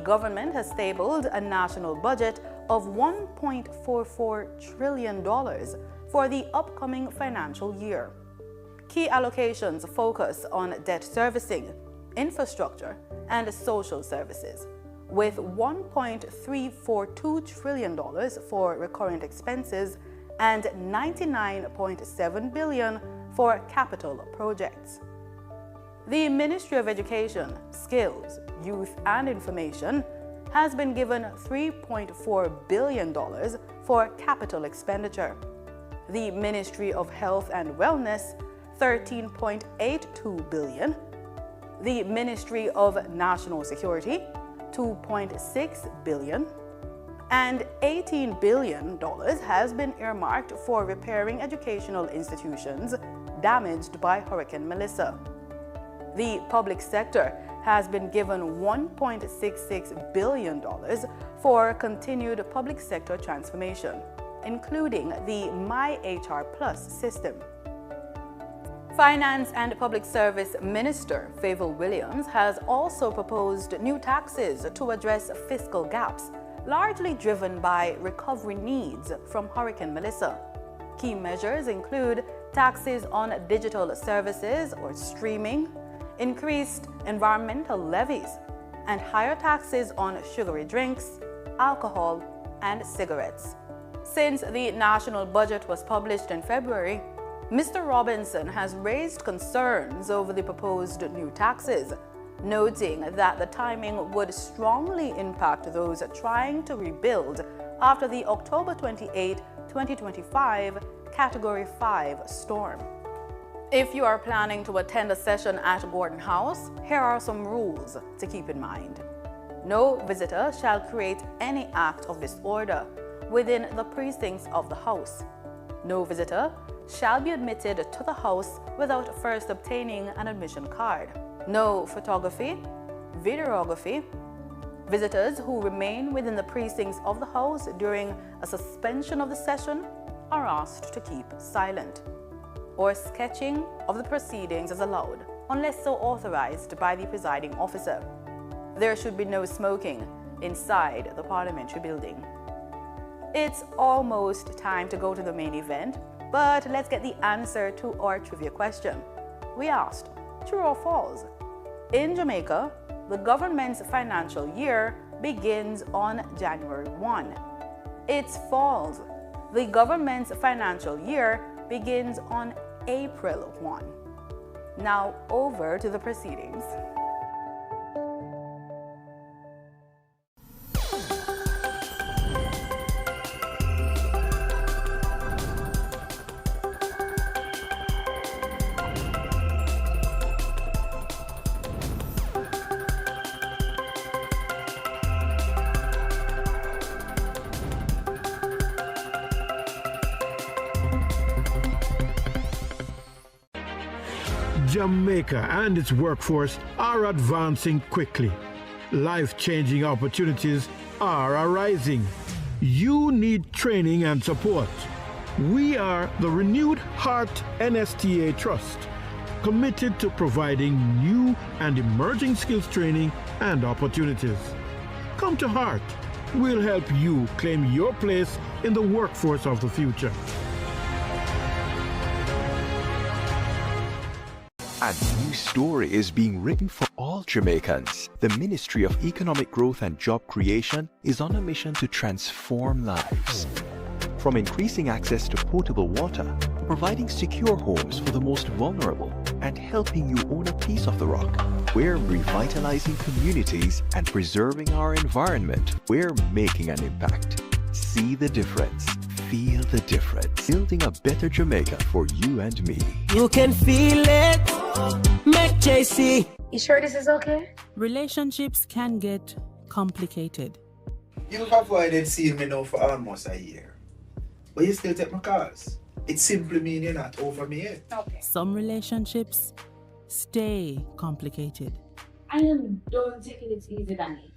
government has tabled a national budget of $1.44 trillion for the upcoming financial year. Key allocations focus on debt servicing, infrastructure, and social services, with $1.342 trillion for recurrent expenses and $99.7 billion for capital projects. The Ministry of Education, Skills, Youth and Information has been given $3.4 billion for capital expenditure. The Ministry of Health and Wellness, $13.82 billion. The Ministry of National Security, $2.6 billion. And $18 billion has been earmarked for repairing educational institutions damaged by Hurricane Melissa. The public sector has been given $1.66 billion for continued public sector transformation, including the MyHR Plus system. Finance and Public Service Minister Favour Williams has also proposed new taxes to address fiscal gaps, largely driven by recovery needs from Hurricane Melissa. Key measures include taxes on digital services or streaming, increased environmental levies, and higher taxes on sugary drinks, alcohol, and cigarettes. Since the national budget was published in February, Mr. Robinson has raised concerns over the proposed new taxes, noting that the timing would strongly impact those trying to rebuild after the October 28, 2025 Category 5 storm. If you are planning to attend a session at Gordon House, here are some rules to keep in mind. No visitor shall create any act of disorder within the precincts of the House. No visitor shall be admitted to the House without first obtaining an admission card. No photography, videography. Visitors who remain within the precincts of the House during a suspension of the session are asked to keep silent. Or sketching of the proceedings is allowed, unless so authorized by the presiding officer. There should be no smoking inside the Parliamentary building. It's almost time to go to the main event, but let's get the answer to our trivia question. We asked, true or false? In Jamaica, the government's financial year begins on January 1. It's false. The government's financial year begins on April 1. Now over to the proceedings. Jamaica and its workforce are advancing quickly. Life-changing opportunities are arising. You need training and support. We are the Renewed Heart NSTA Trust, committed to providing new and emerging skills training and opportunities. Come to Heart. We'll help you claim your place in the workforce of the future. A new story is being written for all Jamaicans. The Ministry of Economic Growth and Job Creation is on a mission to transform lives. From increasing access to potable water, to providing secure homes for the most vulnerable, and helping you own a piece of the rock. We're revitalizing communities and preserving our environment. We're making an impact. See the difference. Feel the difference. Building a better Jamaica for you and me. You can feel it. Make JC. You sure this is okay? Relationships can get complicated. You've avoided seeing me now for almost a year. But you still take my calls. It simply means you're not over me yet. Okay. Some relationships stay complicated. I am done taking it easy, Danny.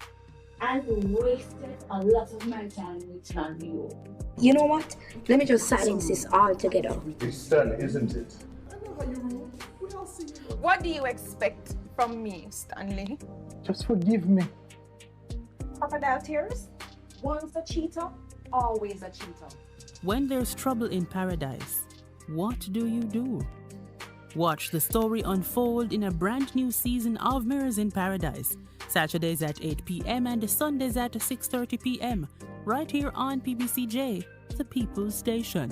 I've wasted a lot of my time with you. You know what? Let me just silence this altogether. It's done, isn't it? What do you expect from me, Stanley? Just forgive me. Crocodile tears? Once a cheater, always a cheater. When there's trouble in paradise, what do? Watch the story unfold in a brand new season of Mirrors in Paradise, Saturdays at 8 p.m. and Sundays at 6:30 p.m. right here on PBCJ, the People's Station.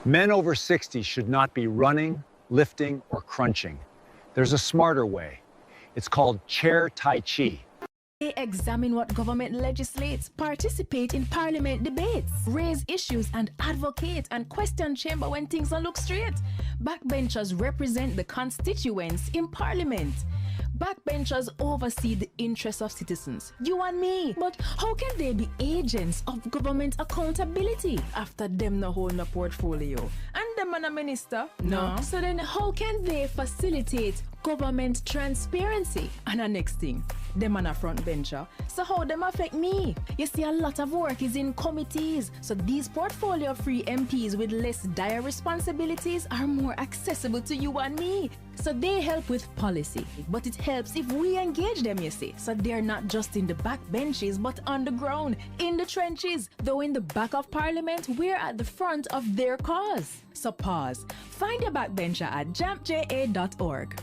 Men over 60 should not be running, lifting, or crunching. There's a smarter way. It's called chair Tai Chi. They examine what government legislates, participate in parliament debates, raise issues and advocate and question chamber when things don't look straight. Backbenchers represent the constituents in parliament. Backbenchers oversee the interests of citizens, you and me. But how can they be agents of government accountability after them no hold a portfolio? And them and a minister? No. So then how can they facilitate government transparency? And the next thing, them and a front bencher. So how them affect me? You see, a lot of work is in committees. So these portfolio-free MPs with less dire responsibilities are more accessible to you and me. So they help with policy, but it helps if we engage them, you see. So they're not just in the back benches, but on the ground, in the trenches. Though in the back of parliament, we're at the front of their cause. So pause. Find your backbencher at jampja.org.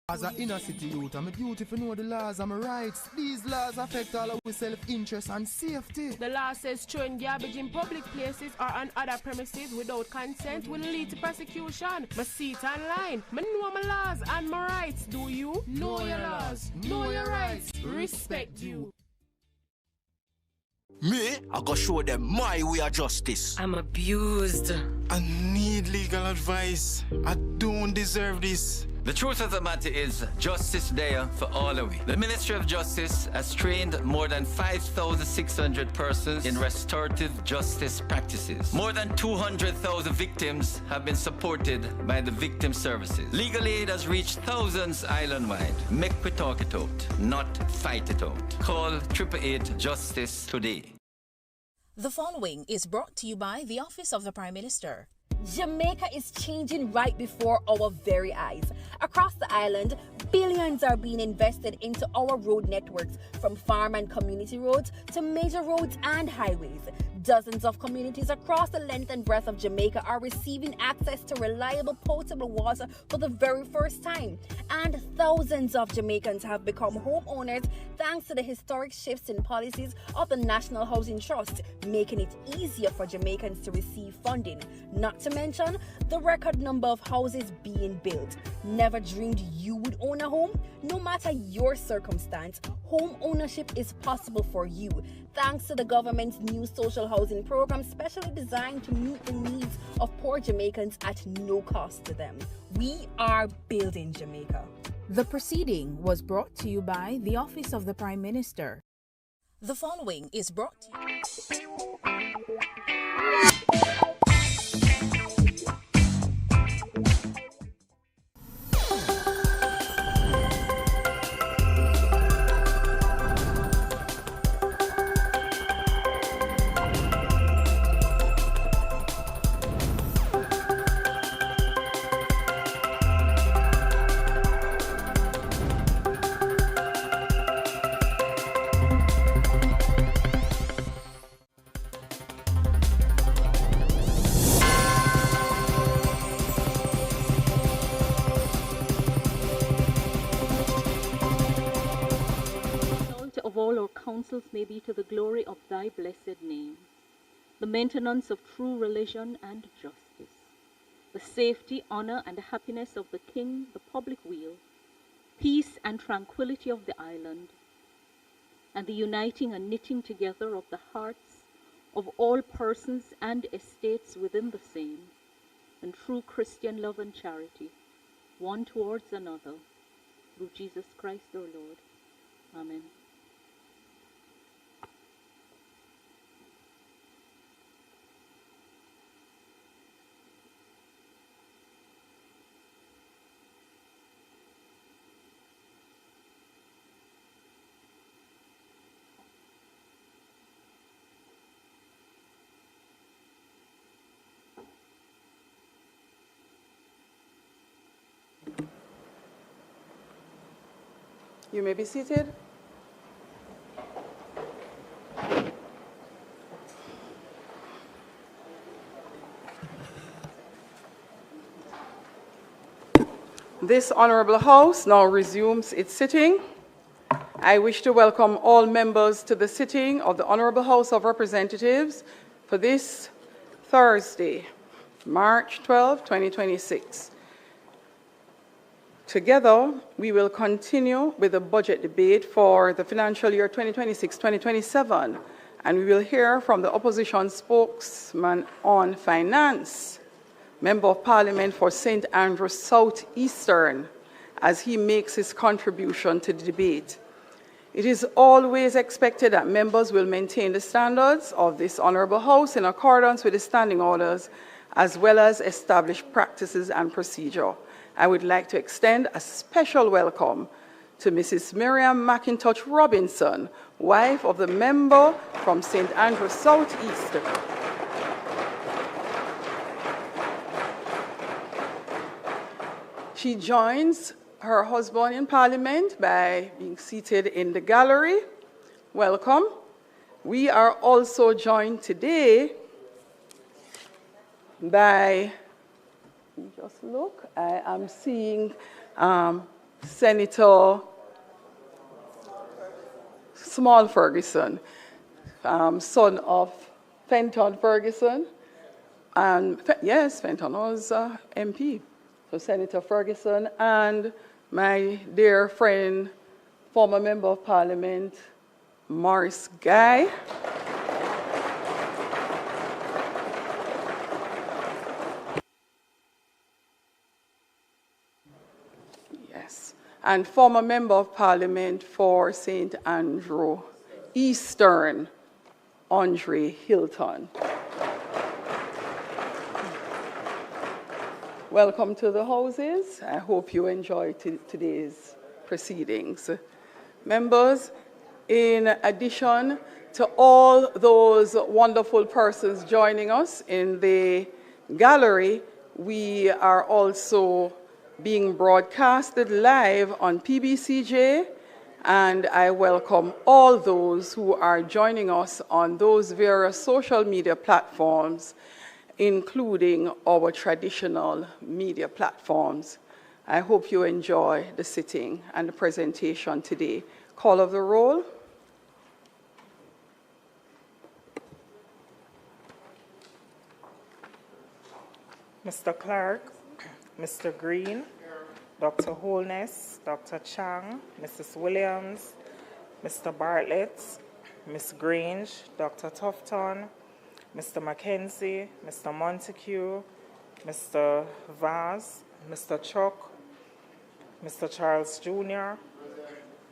As an inner city youth, I'm a duty to know the laws and my rights. These laws affect all our self-interest and safety. The law says throwing garbage in public places or on other premises without consent will lead to prosecution. I see it online. I know my laws and my rights. Do you? Know your laws. Know your rights. Respect you. Me, I go show them my way of justice. I'm abused. I need legal advice. I don't deserve this. The truth of the matter is, justice there for all of it. The Ministry of Justice has trained more than 5,600 persons in restorative justice practices. More than 200,000 victims have been supported by the victim services. Legal aid has reached thousands island-wide. Make we talk it out, not fight it out. Call 888 Justice today. The following is brought to you by the Office of the Prime Minister. Jamaica is changing right before our very eyes. Across the island, billions are being invested into our road networks, from farm and community roads to major roads and highways. Dozens of communities across the length and breadth of Jamaica are receiving access to reliable potable water for the very first time. And thousands of Jamaicans have become homeowners thanks to the historic shifts in policies of the National Housing Trust, making it easier for Jamaicans to receive funding. Not to mention the record number of houses being built. Never dreamed you would own a home? No matter your circumstance, home ownership is possible for you, thanks to the government's new social housing program, specially designed to meet the needs of poor Jamaicans at no cost to them. We are building Jamaica. The proceeding was brought to you by the Office of the Prime Minister. The following is brought to you. All our counsels may be to the glory of thy blessed name, the maintenance of true religion and justice, the safety, honor, and happiness of the king, the public weal, peace and tranquility of the island, and the uniting and knitting together of the hearts of all persons and estates within the same, and true Christian love and charity, one towards another, through Jesus Christ our Lord. Amen. You may be seated. This Honourable House now resumes its sitting. I wish to welcome all members to the sitting of the Honourable House of Representatives for this Thursday, March 12, 2026. Together, we will continue with the budget debate for the financial year 2026-2027, and we will hear from the opposition spokesman on finance, Member of Parliament for St. Andrews South Eastern, as he makes his contribution to the debate. It is always expected that members will maintain the standards of this Honourable House in accordance with the standing orders, as well as established practices and procedure. I would like to extend a special welcome to Mrs. Miriam McIntosh Robinson, wife of the member from St. Andrews South Eastern. She joins her husband in Parliament by being seated in the gallery. Welcome. We are also joined today by, let me just look, I am seeing Senator Small Ferguson, son of Fenton Ferguson. And yes, Fenton was MP. So Senator Ferguson and my dear friend, former Member of Parliament, Morris Guy. Yes, and former Member of Parliament for St. Andrew Eastern, Andre Hilton. Welcome to the Houses. I hope you enjoy today's proceedings. Members, in addition to all those wonderful persons joining us in the gallery, we are also being broadcasted live on PBCJ, and I welcome all those who are joining us on those various social media platforms, including our traditional media platforms. I hope you enjoy the sitting and the presentation today. Call of the roll. Mr. Clark, Mr. Green, Dr. Holness, Dr. Chang, Mrs. Williams, Mr. Bartlett, Ms. Grange, Dr. Tufton, Mr. Mackenzie, Mr. Montague, Mr. Vaz, Mr. Chuck, Mr. Charles Jr.,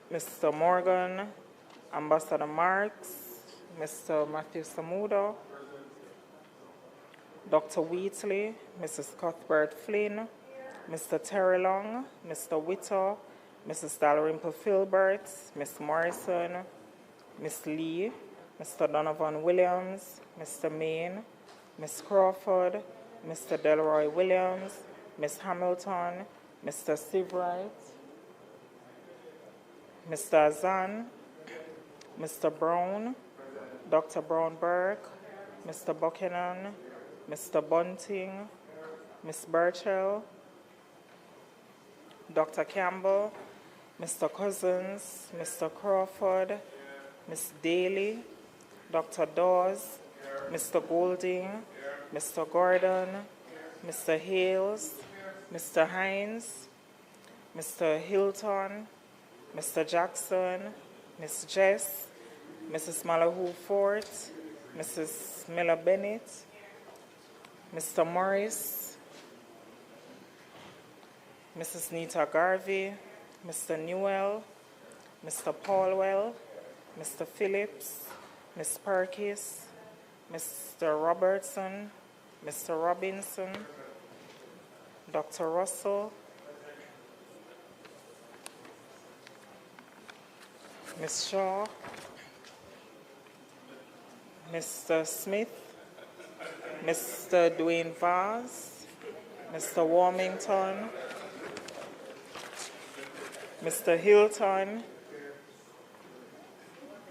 Mr. Morgan, Ambassador Marks, Mr. Matthew Samuda, Dr. Wheatley, Mrs. Cuthbert Flynn, Mr. Terry Long, Mr. Witter, Mrs. Dalrymple Filbert, Ms. Morrison, Ms. Lee, Mr. Donovan Williams, Mr. Main, Ms. Crawford, Mr. Delroy Williams, Ms. Hamilton, Mr. Sivright, Mr. Azan, Mr. Brown, Dr. Brown-Burke, Mr. Buchanan, Mr. Bunting, Ms. Burchell, Dr. Campbell, Mr. Cousins, Mr. Crawford, Ms. Daly, Dr. Dawes, Mr. Golding, Mr. Gordon, Mr. Hales, Mr. Hines, Mr. Hilton, Mr. Jackson, Ms. Jess, Mrs. Malahoo Fort, Mrs. Miller Bennett, Mr. Morris, Mrs. Nita Garvey, Mr. Newell, Mr. Paulwell, Mr. Phillips, Ms. Perkis, Mr. Robertson, Mr. Robinson, Dr. Russell, Ms. Shaw, Mr. Smith, Mr. Dwayne Vaz, Mr. Warmington, Mr. Hilton,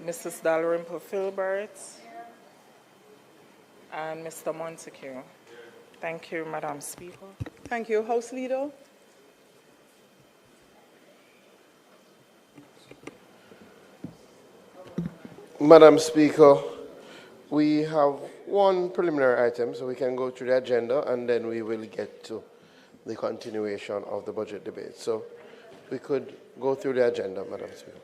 Mrs. Dalrymple Filbert, and Mr. Montague. Thank you, Madam Speaker. Thank you. House Leader. Madam Speaker, we have one preliminary item, so we can go through the agenda and then we will get to the continuation of the budget debate. So we could go through the agenda, Madam Speaker.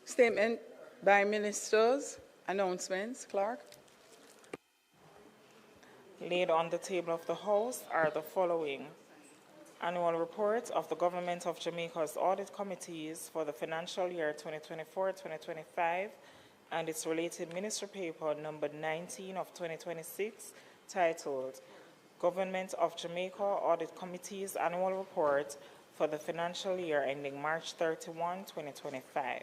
Statement by ministers. Announcements. Clerk. Laid on the table of the House are the following. Annual report of the Government of Jamaica's audit committees for the financial year 2024-2025 and its related ministry paper number 19 of 2026 titled Government of Jamaica Audit Committee's Annual Report for the financial year ending March 31, 2025.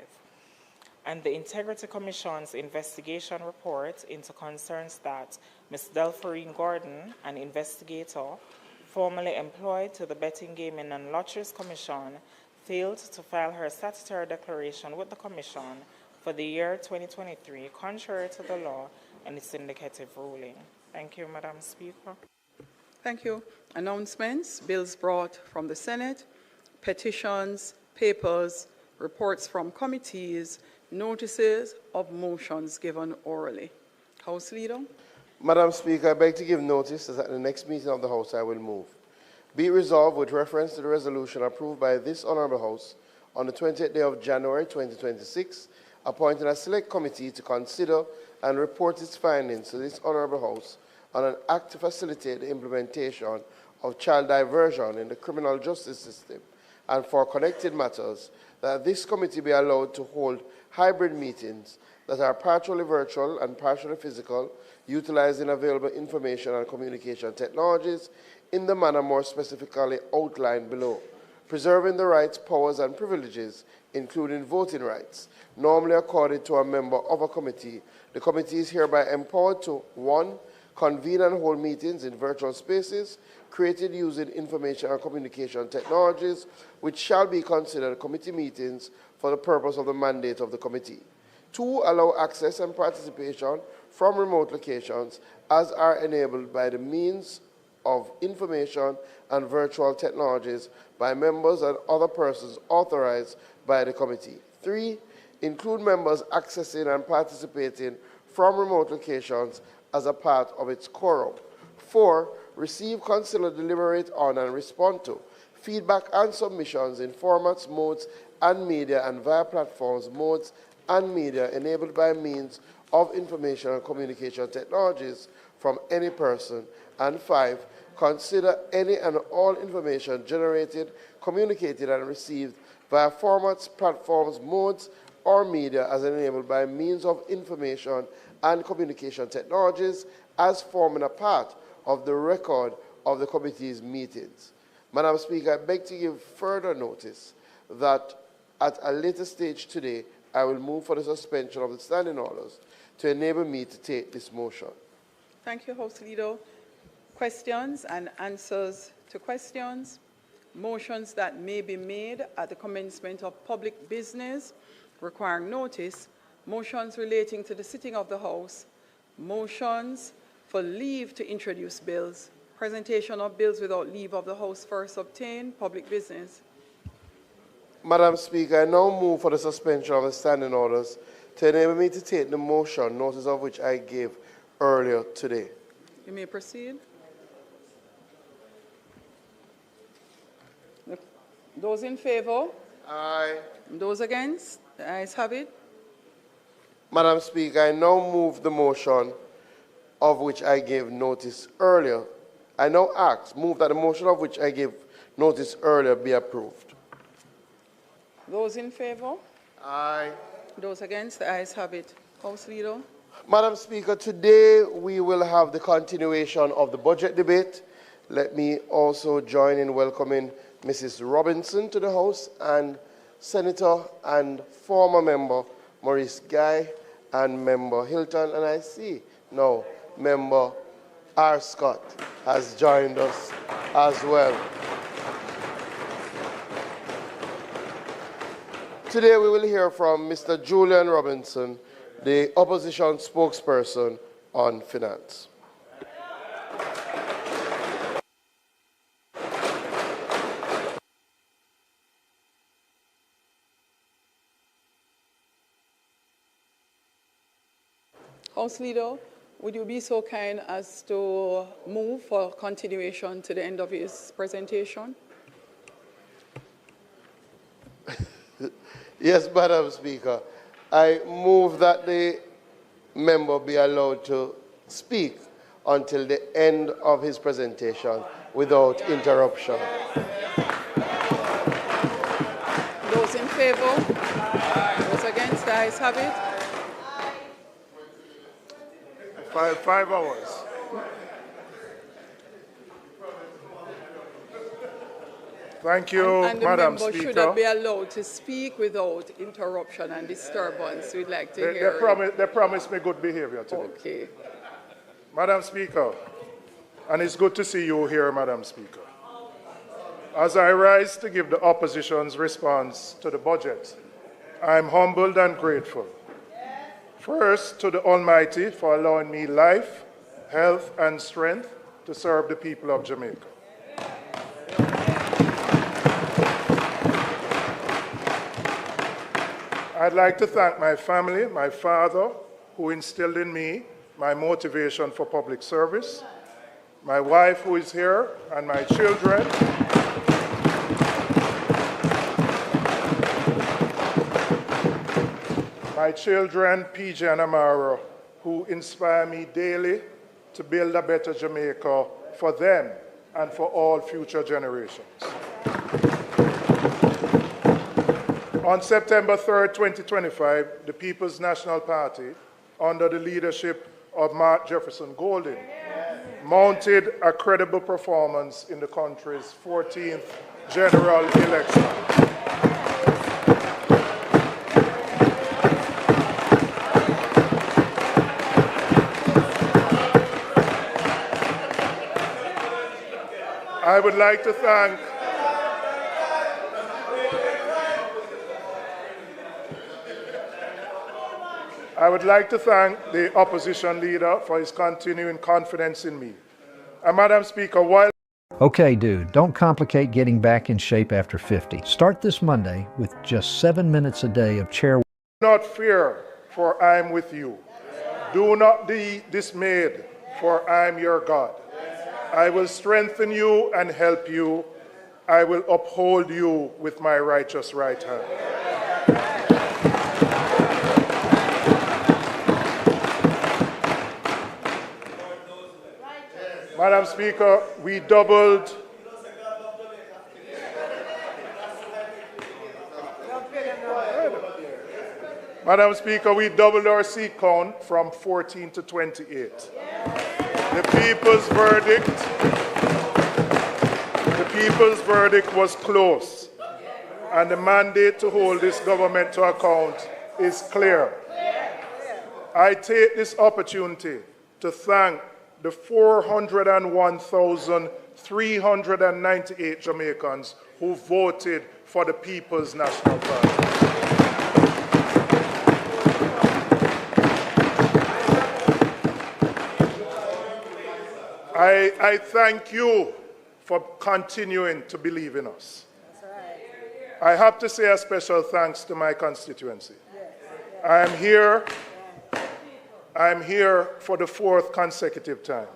And the Integrity Commission's investigation report into concerns that Ms. Delphorine Gordon, an investigator, formerly employed to the Betting, Gaming and Lotteries Commission, failed to file her statutory declaration with the Commission for the year 2023, contrary to the law and its indicative ruling. Thank you, Madam Speaker. Thank you. Announcements, bills brought from the Senate, petitions, papers, reports from committees, notices of motions given orally. House Leader. Madam Speaker, I beg to give notice that at the next meeting of the House I will move. Be it resolved with reference to the resolution approved by this Honourable House on the 20th day of January 2026, appointing a select committee to consider and report its findings to this Honourable House on an act to facilitate the implementation of child diversion in the criminal justice system and for connected matters, that this committee be allowed to hold hybrid meetings that are partially virtual and partially physical, utilizing available information and communication technologies in the manner more specifically outlined below, preserving the rights, powers, and privileges, including voting rights, normally accorded to a member of a committee. The committee is hereby empowered to 1. Convene and hold meetings in virtual spaces created using information and communication technologies, which shall be considered committee meetings for the purpose of the mandate of the committee. 2. Allow access and participation from remote locations as are enabled by the means of information and virtual technologies by members and other persons authorized by the committee. 3. Include members accessing and participating from remote locations as a part of its quorum. 4. Receive, consider, deliberate on, and respond to feedback and submissions in formats, modes, and media and via platforms, modes, and media enabled by means of information and communication technologies from any person. And 5. Consider any and all information generated, communicated, and received via formats, platforms, modes, or media as enabled by means of information and communication technologies as forming a part of the record of the committee's meetings. Madam Speaker, I beg to give further notice that at a later stage today, I will move for the suspension of the standing orders to enable me to take this motion. Thank you, House Leader. Questions and answers to questions. Motions that may be made at the commencement of public business requiring notice. Motions relating to the sitting of the House. Motions for leave to introduce bills. Presentation of bills without leave of the House first obtained. Public business. Madam Speaker, I now move for the suspension of the standing orders to enable me to take the motion, notice of which I gave earlier today. You may proceed. Those in favor? Aye. Those against? The ayes have it. Madam Speaker, I now move the motion of which I gave notice earlier. I now move that the motion of which I gave notice earlier be approved. Those in favor? Aye. Those against? The ayes have it. House Leader. Madam Speaker, today we will have the continuation of the budget debate. Let me also join in welcoming Mrs. Robinson to the House and Senator and former member Maurice Guy and member Hilton, and I see now member R. Scott has joined us as well. Today we will hear from Mr. Julian Robinson, the opposition spokesperson on finance. House Leader, would you be so kind as to move for continuation to the end of his presentation? Yes, Madam Speaker. I move that the member be allowed to speak until the end of his presentation without interruption. Those in favor? Those against? The ayes have it. 5 hours. Thank you, and the Madam member Speaker. should be allowed to speak without interruption and disturbance. We'd like to hear. They promised me good behavior today. Okay. Madam Speaker, and it's good to see you here, Madam Speaker. As I rise to give the opposition's response to the budget, I am humbled and grateful. First, to the Almighty for allowing me life, health, and strength to serve the people of Jamaica. I'd like to thank my family, my father, who instilled in me my motivation for public service, my wife who is here, and my children. My children, PJ and Amara, who inspire me daily to build a better Jamaica for them and for all future generations. On September 3rd, 2025, the People's National Party, under the leadership of Mark Jefferson Golden, mounted a credible performance in the country's 14th general election. I would like to thank the opposition leader for his continuing confidence in me. And Madam Speaker, while... Okay, dude, don't complicate getting back in shape after 50. Start this Monday with just 7 minutes a day of chair... Do not fear, for I am with you. Do not be dismayed, for I am your God. I will strengthen you and help you. I will uphold you with my righteous right hand. Madam Speaker, we doubled our seat count from 14 to 28. The people's verdict was close, and the mandate to hold this government to account is clear. I take this opportunity to thank the 401,398 Jamaicans who voted for the People's National Party. I thank you for continuing to believe in us. I have to say a special thanks to my constituency. I'm here for the 4th consecutive time.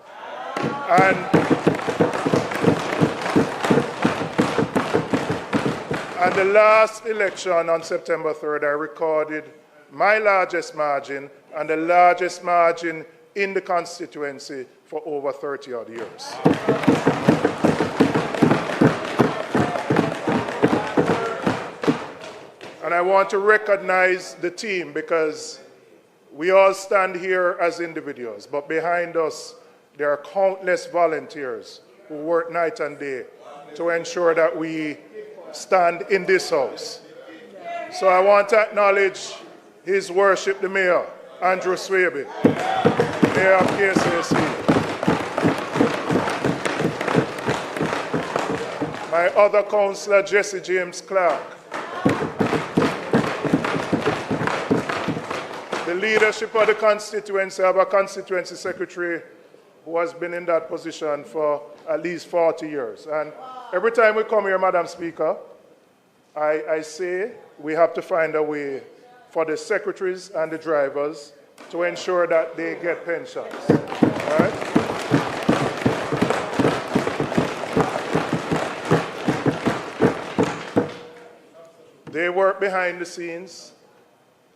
And the last election on September 3rd, I recorded my largest margin and the largest margin in the constituency for over 30-odd years. And I want to recognize the team because we all stand here as individuals, but behind us, there are countless volunteers who work night and day to ensure that we stand in this house. So I want to acknowledge His Worship the Mayor, Andrew Swaby, Mayor of KCSE. my other councillor, Jesse James Clark, the leadership of the constituency. I have a constituency secretary who has been in that position for at least 40 years. And every time we come here, Madam Speaker, I say we have to find a way for the secretaries and the drivers to ensure that they get pensions. All right? They work behind the scenes,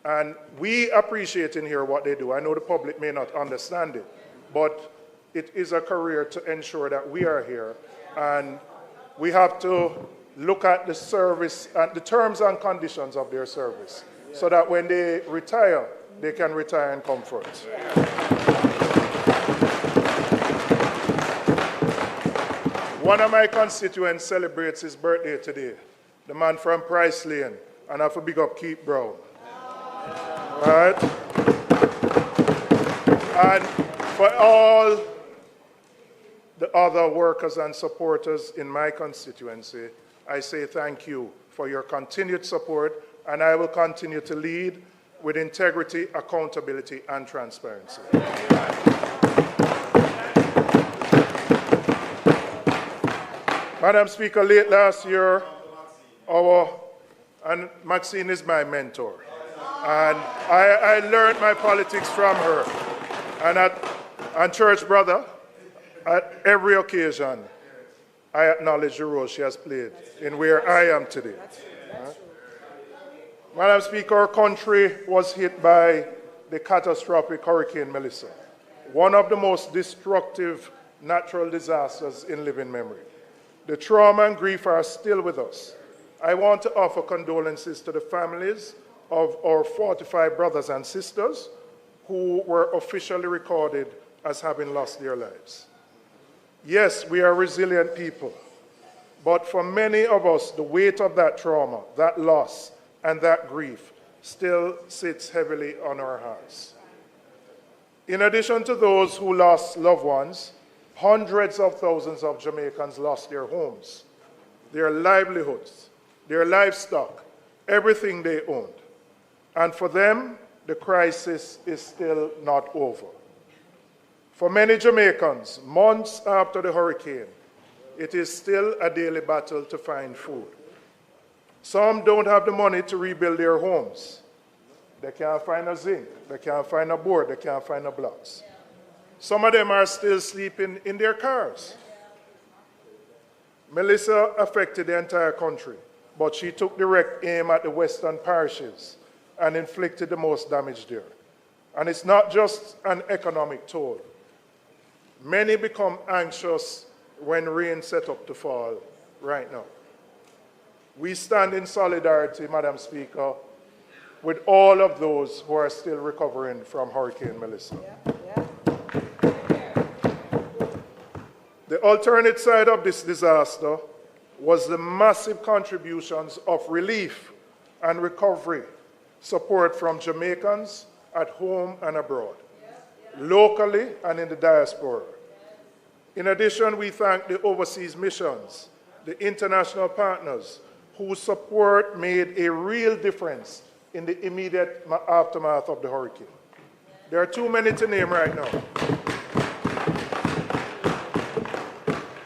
and we appreciate in here what they do. I know the public may not understand it, but it is a career to ensure that we are here, and we have to look at the service and the terms and conditions of their service so that when they retire, they can retire in comfort. One of my constituents celebrates his birthday today, the man from Price Lane, and I have to big up Keith Brown. Right? And for all the other workers and supporters in my constituency, I say thank you for your continued support, and I will continue to lead with integrity, accountability, and transparency. Madam Speaker, late last year, and Maxine is my mentor, and I learned my politics from her. And Church Brother, at every occasion, I acknowledge the role she has played in where I am today. Madam Speaker, our country was hit by the catastrophic Hurricane Melissa, one of the most destructive natural disasters in living memory. The trauma and grief are still with us. I want to offer condolences to the families of our 45 brothers and sisters who were officially recorded as having lost their lives. Yes, we are resilient people, but for many of us, the weight of that trauma, that loss, and that grief still sits heavily on our hearts. In addition to those who lost loved ones, hundreds of thousands of Jamaicans lost their homes, their livelihoods, their livestock, everything they owned. And for them, the crisis is still not over. For many Jamaicans, months after the hurricane, it is still a daily battle to find food. Some don't have the money to rebuild their homes. They can't find a zinc, they can't find a board, they can't find a blocks. Some of them are still sleeping in their cars. Melissa affected the entire country, but she took direct aim at the western parishes and inflicted the most damage there. And it's not just an economic toll. Many become anxious when rain set up to fall right now. We stand in solidarity, Madam Speaker, with all of those who are still recovering from Hurricane Melissa. The alternate side of this disaster was the massive contributions of relief and recovery support from Jamaicans at home and abroad, locally and in the diaspora. In addition, we thank the overseas missions, the international partners whose support made a real difference in the immediate aftermath of the hurricane. There are too many to name right now.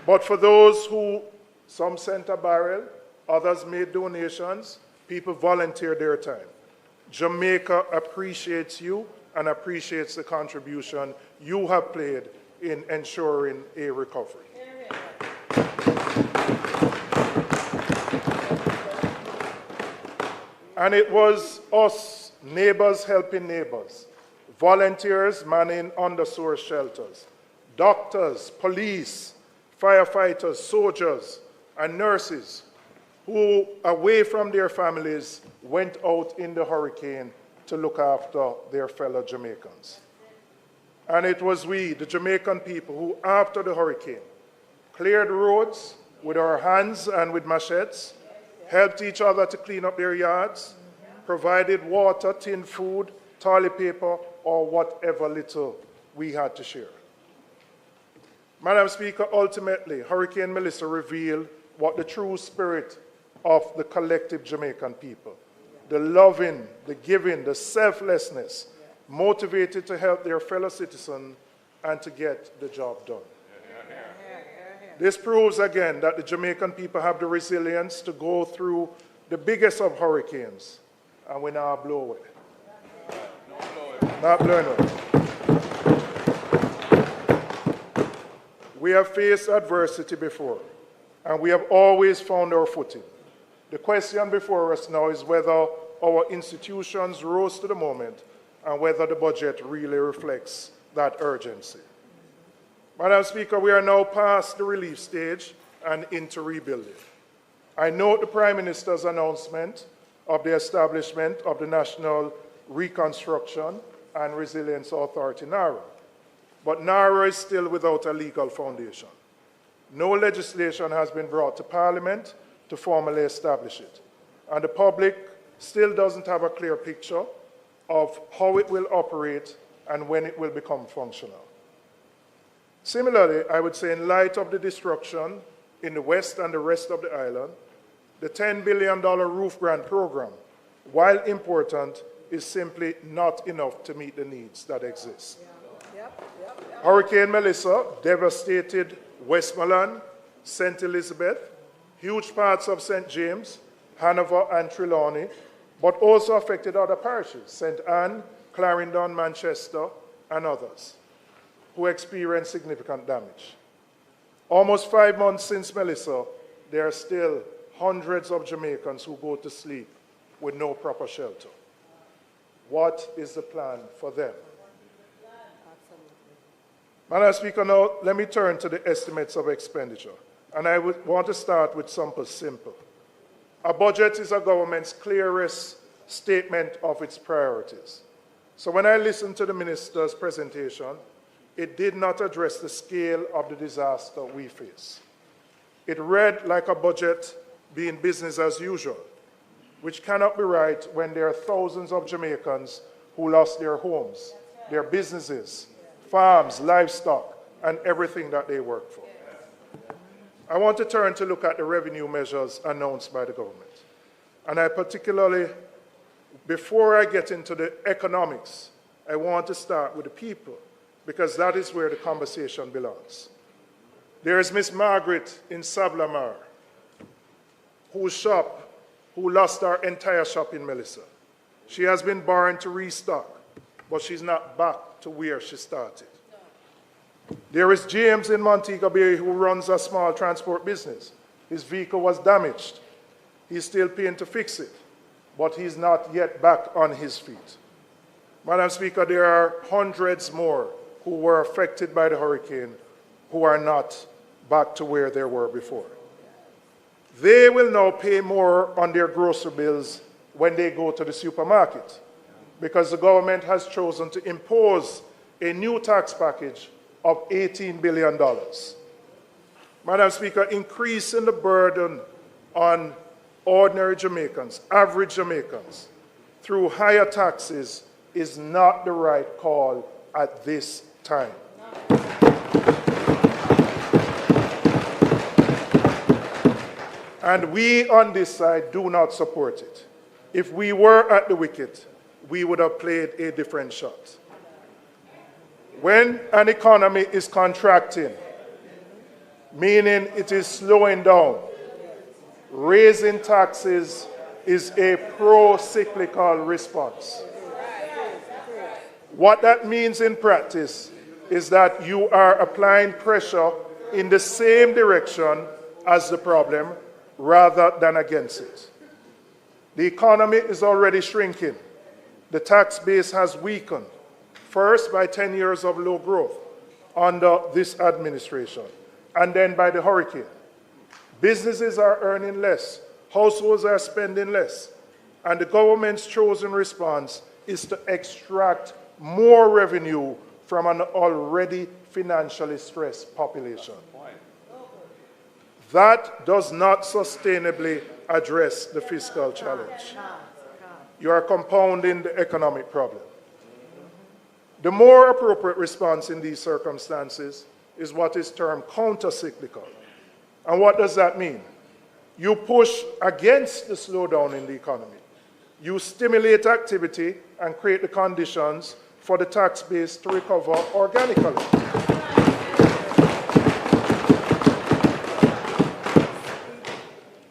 But for those who, some sent a barrel, others made donations, people volunteered their time. Jamaica appreciates you and appreciates the contribution you have played in ensuring a recovery. And it was us, neighbors helping neighbors, volunteers manning undersourced shelters, doctors, police, firefighters, soldiers, and nurses who, away from their families, went out in the hurricane to look after their fellow Jamaicans. And it was we, the Jamaican people, who, after the hurricane, cleared roads with our hands and with machetes, helped each other to clean up their yards, provided water, tin food, toilet paper, or whatever little we had to share. Madam Speaker, ultimately, Hurricane Melissa revealed what the true spirit of the collective Jamaican people. The loving, the giving, the selflessness, motivated to help their fellow citizens and to get the job done. This proves again that the Jamaican people have the resilience to go through the biggest of hurricanes, and we now blow away. Not blowing away. We have faced adversity before, and we have always found our footing. The question before us now is whether our institutions rose to the moment and whether the budget really reflects that urgency. Madam Speaker, we are now past the relief stage and into rebuilding. I note the Prime Minister's announcement of the establishment of the National Reconstruction and Resilience Authority, NARA. But NARA is still without a legal foundation. No legislation has been brought to Parliament to formally establish it. And the public still doesn't have a clear picture of how it will operate and when it will become functional. Similarly, I would say in light of the destruction in the West and the rest of the island, the $10 billion roof grant program, while important, is simply not enough to meet the needs that exist. Hurricane Melissa devastated Westmoreland, St. Elizabeth, huge parts of St. James, Hanover and Trelawney, but also affected other parishes, St. Anne, Clarendon, Manchester, and others, who experienced significant damage. Almost 5 months since Melissa, there are still hundreds of Jamaicans who go to sleep with no proper shelter. What is the plan for them? Madam Speaker, now let me turn to the estimates of expenditure. And I would want to start with something simple. A budget is a government's clearest statement of its priorities. So when I listened to the minister's presentation, it did not address the scale of the disaster we face. It read like a budget being business as usual, which cannot be right when there are thousands of Jamaicans who lost their homes, their businesses, farms, livestock, and everything that they work for. I want to turn to look at the revenue measures announced by the government. And I particularly, before I get into the economics, I want to start with the people, because that is where the conversation belongs. There is Miss Margaret in Sablamar, who lost her entire shop in Melissa. She has been borrowing to restock, but she's not back to where she started. There is James in Montego Bay who runs a small transport business. His vehicle was damaged. He's still paying to fix it, but he's not yet back on his feet. Madam Speaker, there are hundreds more who were affected by the hurricane who are not back to where they were before. They will now pay more on their grocery bills when they go to the supermarket, because the government has chosen to impose a new tax package of $18 billion. Madam Speaker, increasing the burden on ordinary Jamaicans, average Jamaicans, through higher taxes is not the right call at this time. And we on this side do not support it. If we were at the wicket, we would have played a different shot. When an economy is contracting, meaning it is slowing down, raising taxes is a pro-cyclical response. What that means in practice is that you are applying pressure in the same direction as the problem rather than against it. The economy is already shrinking. The tax base has weakened, first by 10 years of low growth under this administration, and then by the hurricane. Businesses are earning less, households are spending less, and the government's chosen response is to extract more revenue from an already financially stressed population. That does not sustainably address the fiscal challenge. You are compounding the economic problem. The more appropriate response in these circumstances is what is termed counter-cyclical. And what does that mean? You push against the slowdown in the economy. You stimulate activity and create the conditions for the tax base to recover organically.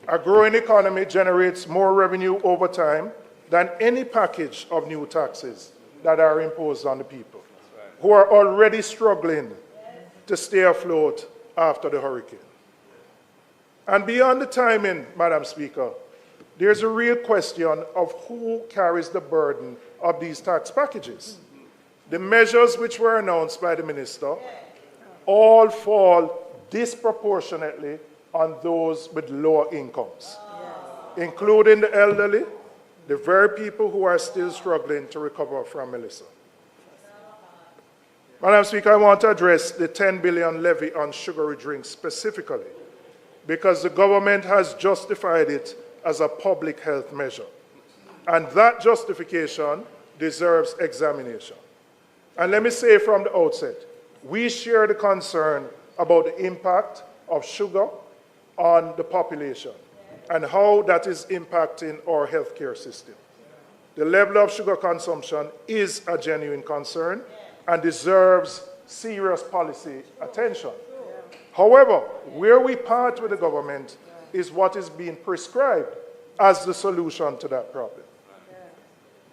A growing economy generates more revenue over time than any package of new taxes that are imposed on the people, who are already struggling to stay afloat after the hurricane. And beyond the timing, Madam Speaker, there's a real question of who carries the burden of these tax packages. The measures which were announced by the minister all fall disproportionately on those with lower incomes, including the elderly, the very people who are still struggling to recover from Melissa. Madam Speaker, I want to address the 10 billion levy on sugary drinks specifically, because the government has justified it as a public health measure. And that justification deserves examination. And let me say from the outset, we share the concern about the impact of sugar on the population and how that is impacting our healthcare system. The level of sugar consumption is a genuine concern and deserves serious policy attention. However, where we part with the government is what is being prescribed as the solution to that problem.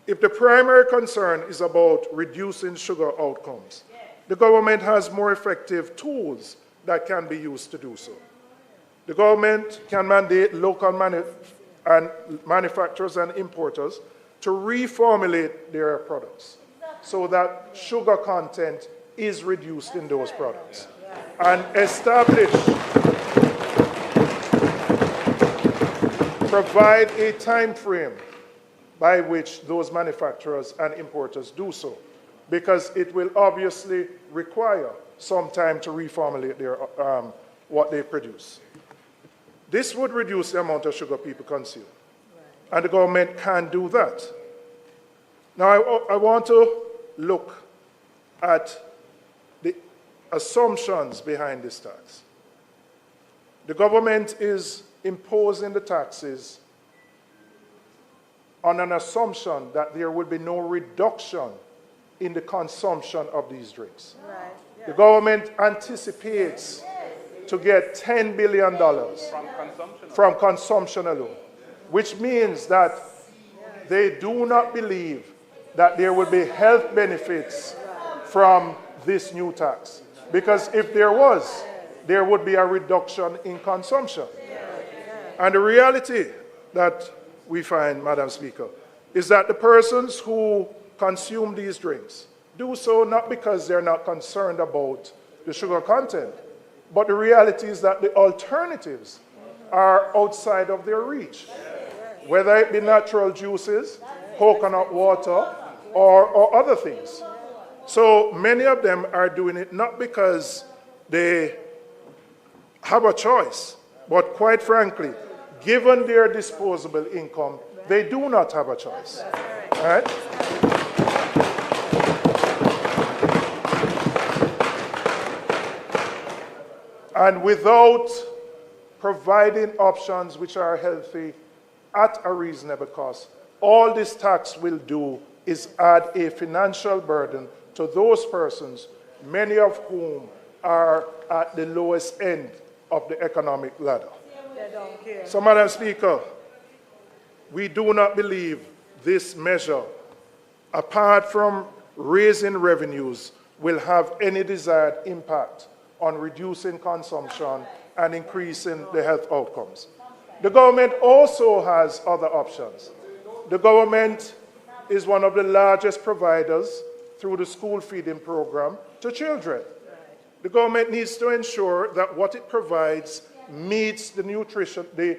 If the primary concern is about reducing sugar outcomes, the government has more effective tools that can be used to do so. The government can mandate local manufacturers and importers to reformulate their products so that sugar content is reduced in those products, and provide a time frame by which those manufacturers and importers do so, because it will obviously require some time to reformulate their, what they produce. This would reduce the amount of sugar people consume, and the government can do that. Now, I want to look at the assumptions behind this tax. The government is imposing the taxes on an assumption that there will be no reduction in the consumption of these drinks. Right. Yeah. The government anticipates to get $10 billion from consumption alone, which means that they do not believe that there will be health benefits from this new tax. Because if there was, there would be a reduction in consumption. And the reality that we find, Madam Speaker, is that the persons who consume these drinks do so not because they're not concerned about the sugar content, but the reality is that the alternatives are outside of their reach, whether it be natural juices, coconut water, or other things. So many of them are doing it not because they have a choice, but quite frankly, given their disposable income, they do not have a choice. All right? And without providing options which are healthy at a reasonable cost, all this tax will do is add a financial burden to those persons, many of whom are at the lowest end of the economic ladder. So, Madam Speaker, we do not believe this measure, apart from raising revenues, will have any desired impact on reducing consumption and increasing the health outcomes. The government also has other options. The government is one of the largest providers through the school feeding program to children. The government needs to ensure that what it provides meets the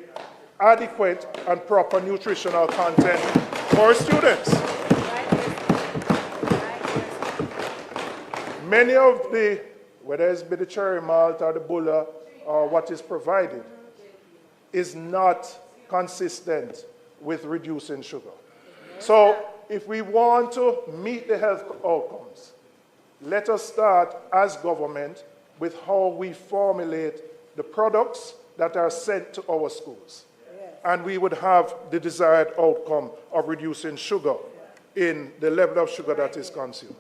adequate and proper nutritional content for students. Many of the, whether it's the cherry malt or the bulla or what is provided, is not consistent with reducing sugar. So if we want to meet the health outcomes, let us start as government with how we formulate the products that are sent to our schools. And we would have the desired outcome of reducing sugar in the level of sugar that is consumed.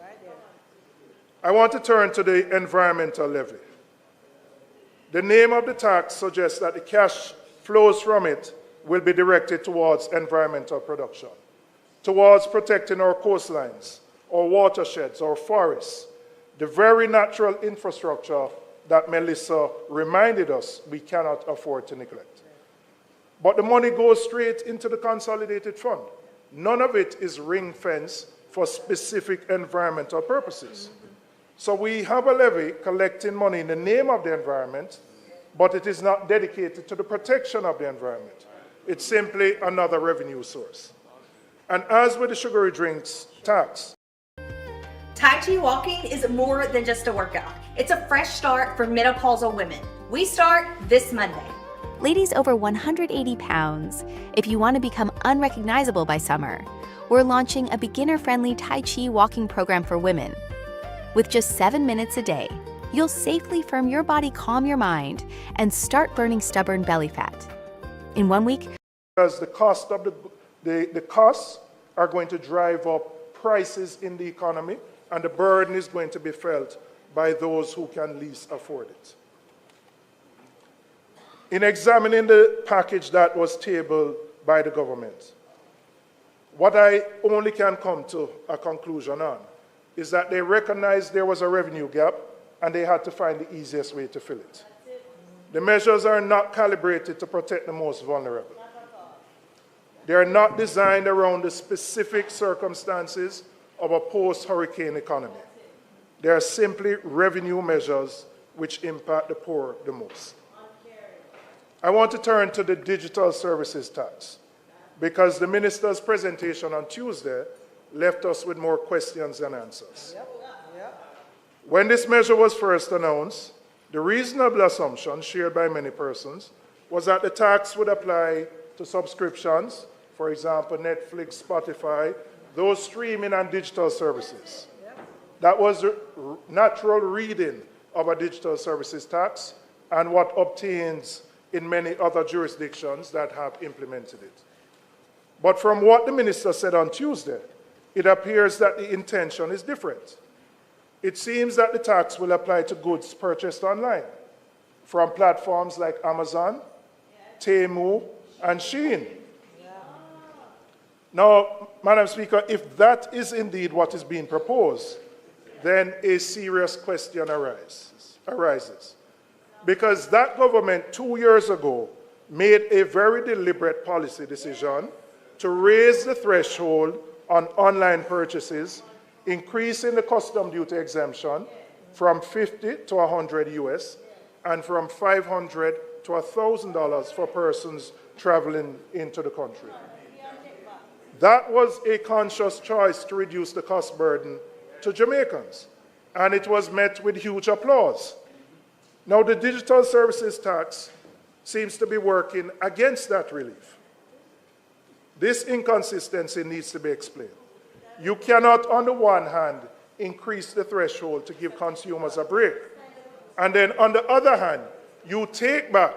I want to turn to the environmental levy. The name of the tax suggests that the cash flows from it will be directed towards environmental production, towards protecting our coastlines, our watersheds, our forests, the very natural infrastructure that Melissa reminded us we cannot afford to neglect. But the money goes straight into the consolidated fund. None of it is ring-fenced for specific environmental purposes. So we have a levy collecting money in the name of the environment, but it is not dedicated to the protection of the environment. It's simply another revenue source. And as with the sugary drinks tax, Tai Chi walking is more than just a workout. It's a fresh start for menopausal women. We start this Monday. Ladies over 180 pounds, if you want to become unrecognizable by summer, we're launching a beginner-friendly Tai Chi walking program for women. With just 7 minutes a day, you'll safely firm your body, calm your mind, and start burning stubborn belly fat. In 1 week, because the cost of the costs are going to drive up prices in the economy, and the burden is going to be felt by those who can least afford it. In examining the package that was tabled by the government, what I only can come to a conclusion on is that they recognized there was a revenue gap and they had to find the easiest way to fill it. The measures are not calibrated to protect the most vulnerable. They are not designed around the specific circumstances of a post-hurricane economy. They are simply revenue measures which impact the poor the most. I want to turn to the digital services tax because the minister's presentation on Tuesday left us with more questions than answers. When this measure was first announced, the reasonable assumption shared by many persons was that the tax would apply to subscriptions, for example, Netflix, Spotify, those streaming and digital services. That was the natural reading of a digital services tax and what obtains in many other jurisdictions that have implemented it. But from what the minister said on Tuesday, it appears that the intention is different. It seems that the tax will apply to goods purchased online from platforms like Amazon, Temu, and Shein. Now, Madam Speaker, if that is indeed what is being proposed, then a serious question arises. Because that government 2 years ago made a very deliberate policy decision to raise the threshold on online purchases, increasing the custom duty exemption from $50 to $100 US and from $500 to $1,000 for persons traveling into the country. That was a conscious choice to reduce the cost burden to Jamaicans, and it was met with huge applause. Now, the digital services tax seems to be working against that relief. This inconsistency needs to be explained. You cannot, on the one hand, increase the threshold to give consumers a break, and then on the other hand, you take back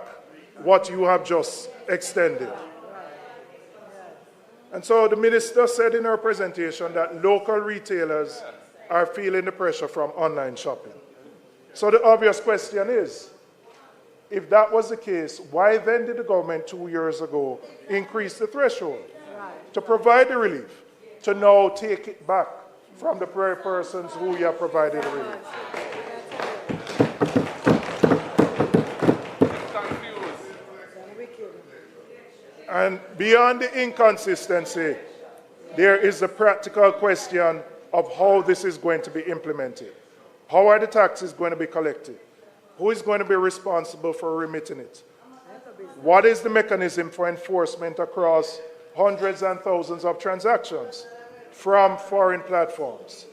what you have just extended. And so the minister said in her presentation that local retailers are feeling the pressure from online shopping. So the obvious question is, if that was the case, why then did the government 2 years ago increase the threshold to provide the relief, to now take it back from the very persons who you have provided the relief? And beyond the inconsistency, there is a practical question of how this is going to be implemented. How are the taxes going to be collected? Who is going to be responsible for remitting it? What is the mechanism for enforcement across hundreds and thousands of transactions from foreign platforms?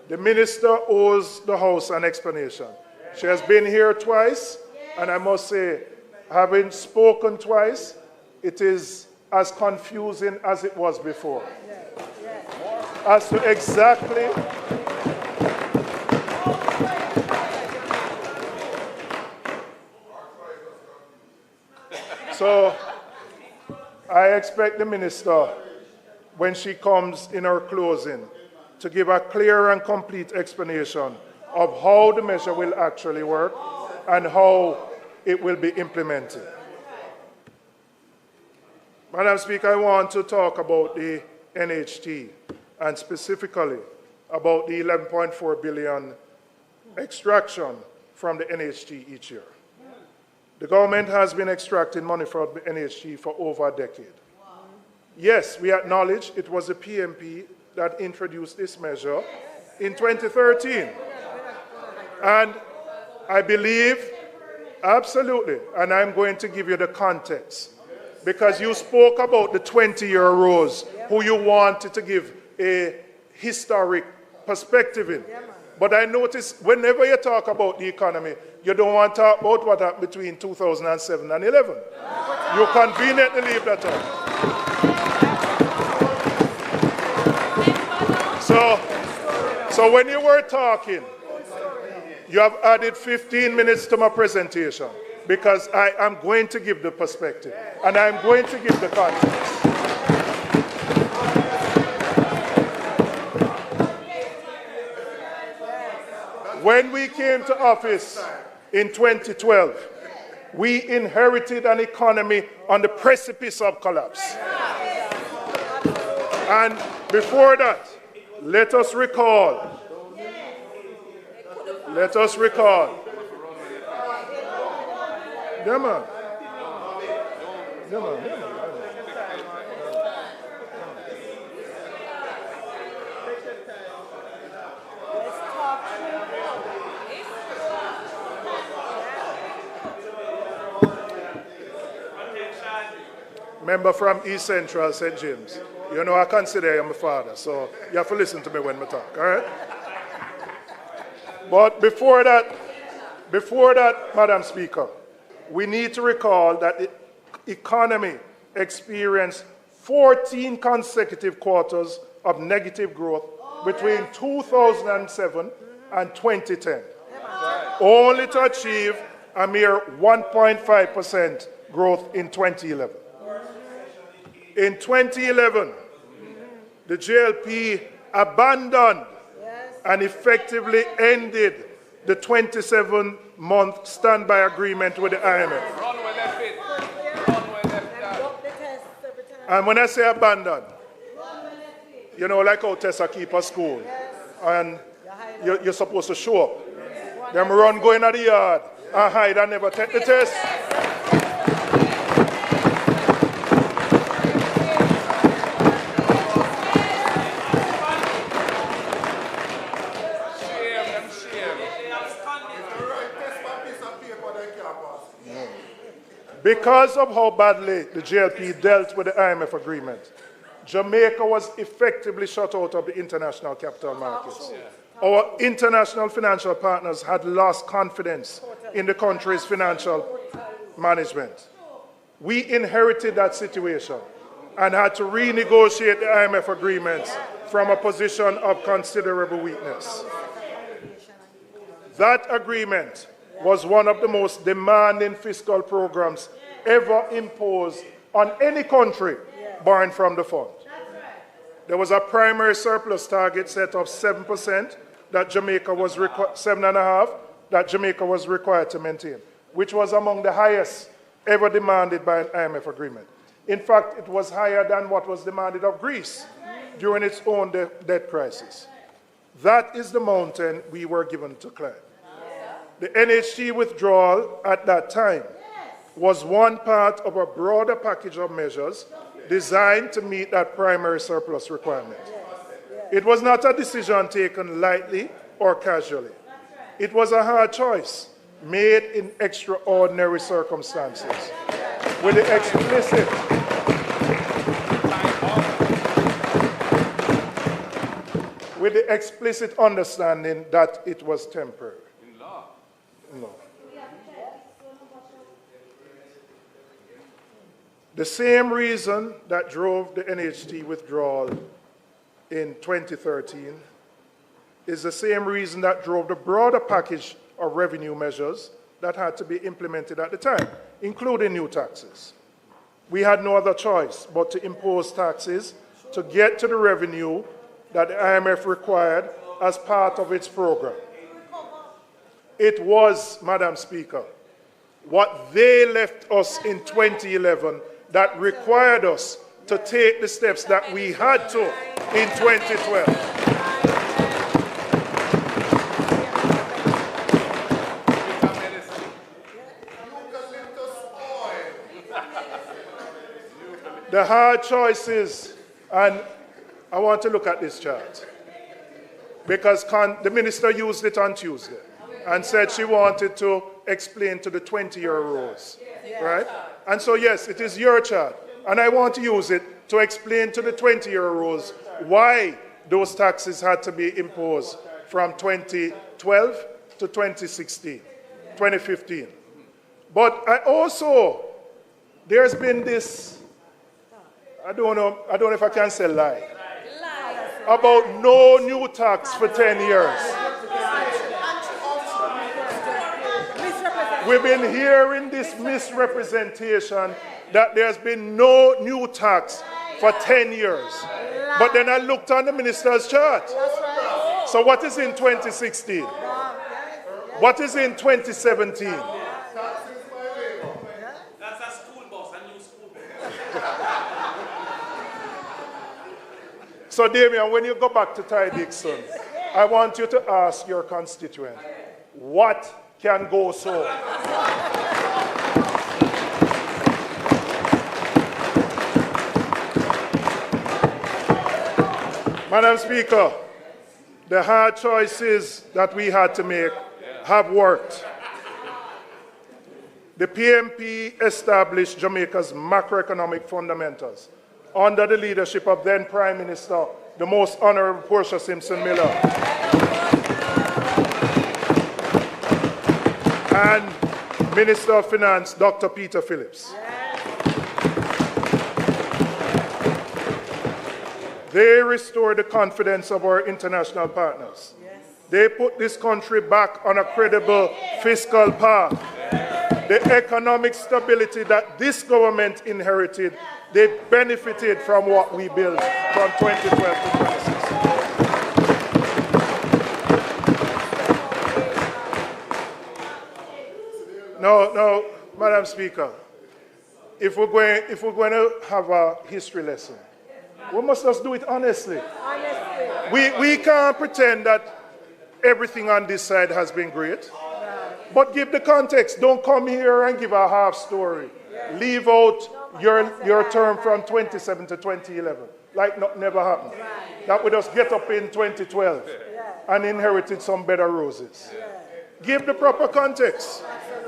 The minister owes the House an explanation. She has been here twice, and I must say, having spoken twice, it is as confusing as it was before. As to exactly So I expect the minister, when she comes in her closing, to give a clear and complete explanation of how the measure will actually work and how it will be implemented. Madam Speaker, I want to talk about the NHT and specifically about the 11.4 billion extraction from the NHT each year. The government has been extracting money from the NHT for over a decade. Yes, we acknowledge it was the PMP that introduced this measure in 2013. And I believe, absolutely, and I'm going to give you the context, because you spoke about the 20-year-olds who you wanted to give a historic perspective in. But I notice whenever you talk about the economy, you don't want to talk about what happened between 2007 and 11. You conveniently leave that out. So when you were talking, you have added 15 minutes to my presentation because I am going to give the perspective and I'm going to give the context. When we came to office in 2012, we inherited an economy on the precipice of collapse. And before that, let us recall. Yeah, man. Member from East Central, St. James. You know, I consider you my father, so you have to listen to me when I talk, all right? But before that, Madam Speaker, we need to recall that the economy experienced 14 consecutive quarters of negative growth between 2007 and 2010, only to achieve a mere 1.5% growth in 2011. In 2011, the JLP abandoned and effectively ended the 27-month standby agreement with the IMF. And when I say abandoned, you know, like how Tessa keep a school, and you're supposed to show up. Them run going at the yard and hide and never take the test. Because of how badly the JLP dealt with the IMF agreement, Jamaica was effectively shut out of the international capital markets. Our international financial partners had lost confidence in the country's financial management. We inherited that situation and had to renegotiate the IMF agreements from a position of considerable weakness. That agreement was one of the most demanding fiscal programs ever imposed on any country borrowing from the fund. There was a primary surplus target set of 7% that Jamaica was 7.5% that Jamaica was required to maintain, which was among the highest ever demanded by an IMF agreement. In fact, it was higher than what was demanded of Greece during its own debt crisis. That is the mountain we were given to climb. The NHT withdrawal at that time was one part of a broader package of measures designed to meet that primary surplus requirement. It was not a decision taken lightly or casually. It was a hard choice made in extraordinary circumstances with the explicit understanding that it was temporary. No. The same reason that drove the NHT withdrawal in 2013 is the same reason that drove the broader package of revenue measures that had to be implemented at the time, including new taxes. we had no other choice but to impose taxes to get to the revenue that the IMF required as part of its program. It was, Madam Speaker, what they left us in 2011 that required us to take the steps that we had to in 2012. The hard choices, and I want to look at this chart, because the minister used it on Tuesday and said she wanted to explain to the 20-year rows, right? And so, yes, it is your chart, and I want to use it to explain to the 20-year rows why those taxes had to be imposed from 2012 to 2016, 2015. But I also, there's been this, I don't know if I can say lie, about no new tax for 10 years. We've been hearing this misrepresentation that there's been no new tax for 10 years. But then I looked on the minister's chart. So what is in 2016? What is in 2017? That's a school bus, a new school bus. So, Damien, when you go back to Ty Dixon, I want you to ask your constituent, what can go so? Madam Speaker, the hard choices that we had to make have worked. The PMP established Jamaica's macroeconomic fundamentals under the leadership of then Prime Minister, the Most Honorable Portia Simpson Miller, and Minister of Finance, Dr. Peter Phillips. They restored the confidence of our international partners. They put this country back on a credible fiscal path. The economic stability that this government inherited, they benefited from what we built from 2012 to 2016. No, Madam Speaker, if we're going to have a history lesson, we must just do it honestly. We can't pretend that everything on this side has been great. But give the context. Don't come here and give a half story. Leave out your term from 27 to 2011. Like nothing never happened. That we just get up in 2012 and inherited some better roses. Give the proper context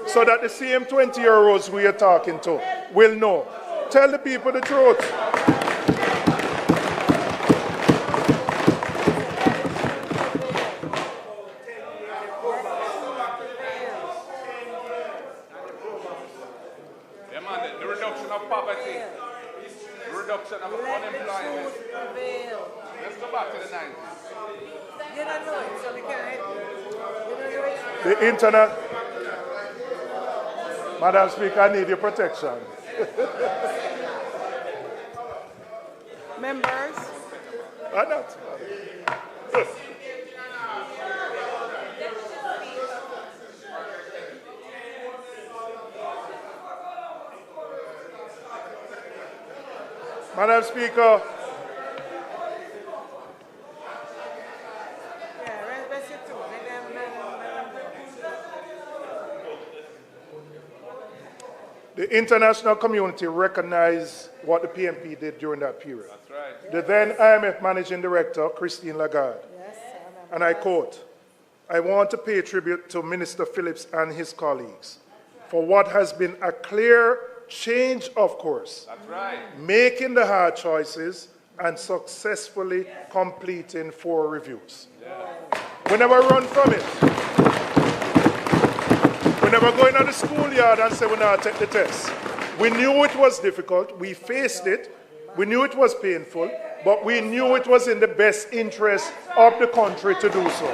so that the same 20-year-olds we are talking to will know. Tell the people the truth. Of unemployment. Let's go back to the 90s. You don't know it, so we can't. The internet. Madam Speaker, I need your protection. Members. Why not? Madam Speaker, the international community recognized what the PMP did during that period. That's right. The then IMF Managing Director, Christine Lagarde, and I quote, "I want to pay tribute to Minister Phillips and his colleagues for what has been a clear change of course, that's right, making the hard choices and successfully completing 4 reviews. We never run from it. We never go into the schoolyard and say we're not take the test. We knew it was difficult, we faced it, we knew it was painful, but we knew it was in the best interest of the country to do so.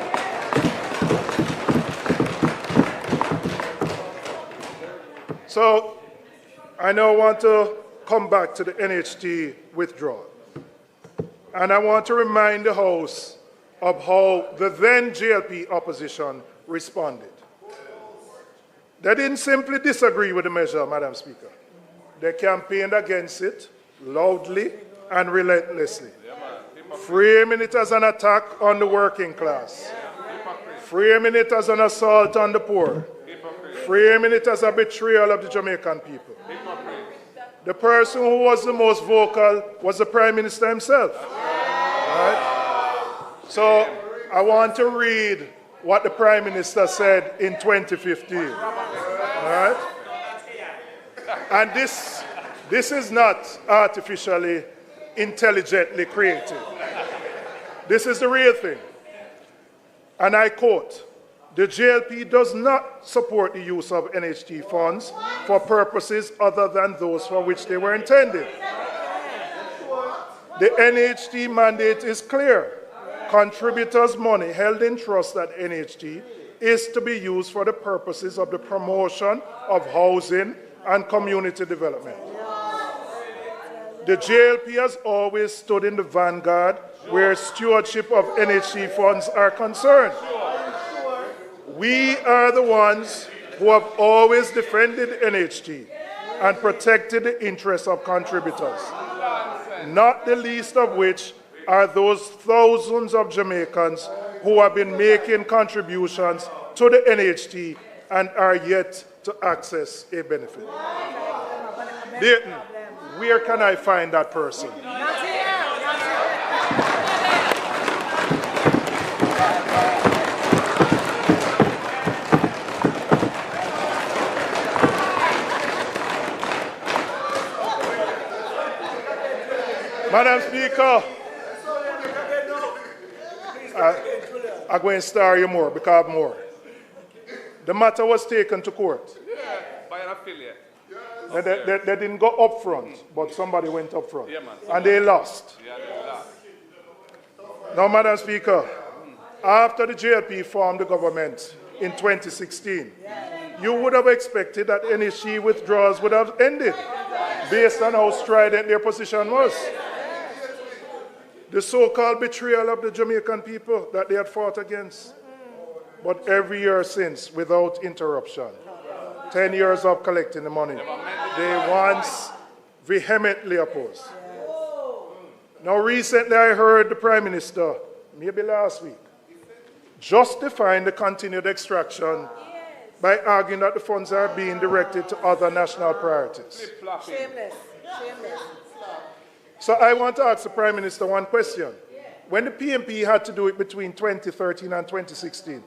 So, I now want to come back to the NHT withdrawal. And I want to remind the House of how the then JLP opposition responded. They didn't simply disagree with the measure, Madam Speaker. They campaigned against it loudly and relentlessly, framing it as an attack on the working class, framing it as an assault on the poor, framing it as a betrayal of the Jamaican people. The person who was the most vocal was the Prime Minister himself. Right? So I want to read what the Prime Minister said in 2015. Right? And this is not artificially, intelligently created. This is the real thing. And I quote, "The JLP does not support the use of NHT funds for purposes other than those for which they were intended. The NHT mandate is clear. Contributors' money held in trust at NHT is to be used for the purposes of the promotion of housing and community development. The JLP has always stood in the vanguard where stewardship of NHT funds are concerned. We are the ones who have always defended NHT and protected the interests of contributors, not the least of which are those thousands of Jamaicans who have been making contributions to the NHT and are yet to access a benefit." Dayton, where can I find that person? Madam Speaker, I'm going to star you more because more. The matter was taken to court. By an affiliate. They didn't go up front, but somebody went up front. And they lost. Now, Madam Speaker, after the JLP formed the government in 2016, you would have expected that NHT withdrawals would have ended based on how strident their position was. The so-called betrayal of the Jamaican people that they had fought against. But every year since, without interruption, 10 years of collecting the money, they once vehemently opposed. Now recently I heard the Prime Minister, maybe last week, justifying the continued extraction by arguing that the funds are being directed to other national priorities. Shameless. Shameless. So I want to ask the Prime Minister one question. When the PMP had to do it between 2013 and 2016,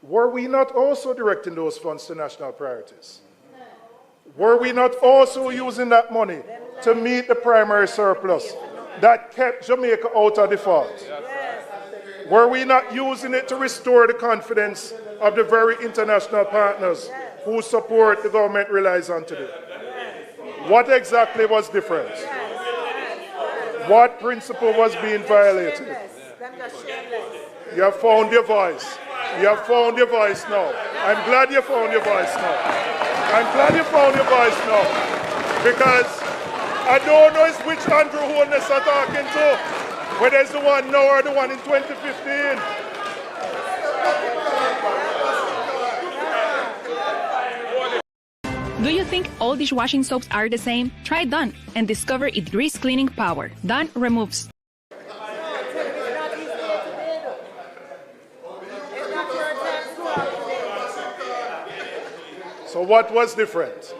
were we not also directing those funds to national priorities? Were we not also using that money to meet the primary surplus that kept Jamaica out of default? Were we not using it to restore the confidence of the very international partners whose support the government relies on today? What exactly was different? What principle was being violated? You have found your voice. You have found your voice now. I'm glad you found your voice now. I'm glad you found your voice now. Because I don't know which Andrew Holness are talking to, whether it's the one now or the one in 2015. Do you think all dishwashing soaps are the same? Try Dawn and discover its grease cleaning power. Dawn removes. So what was different?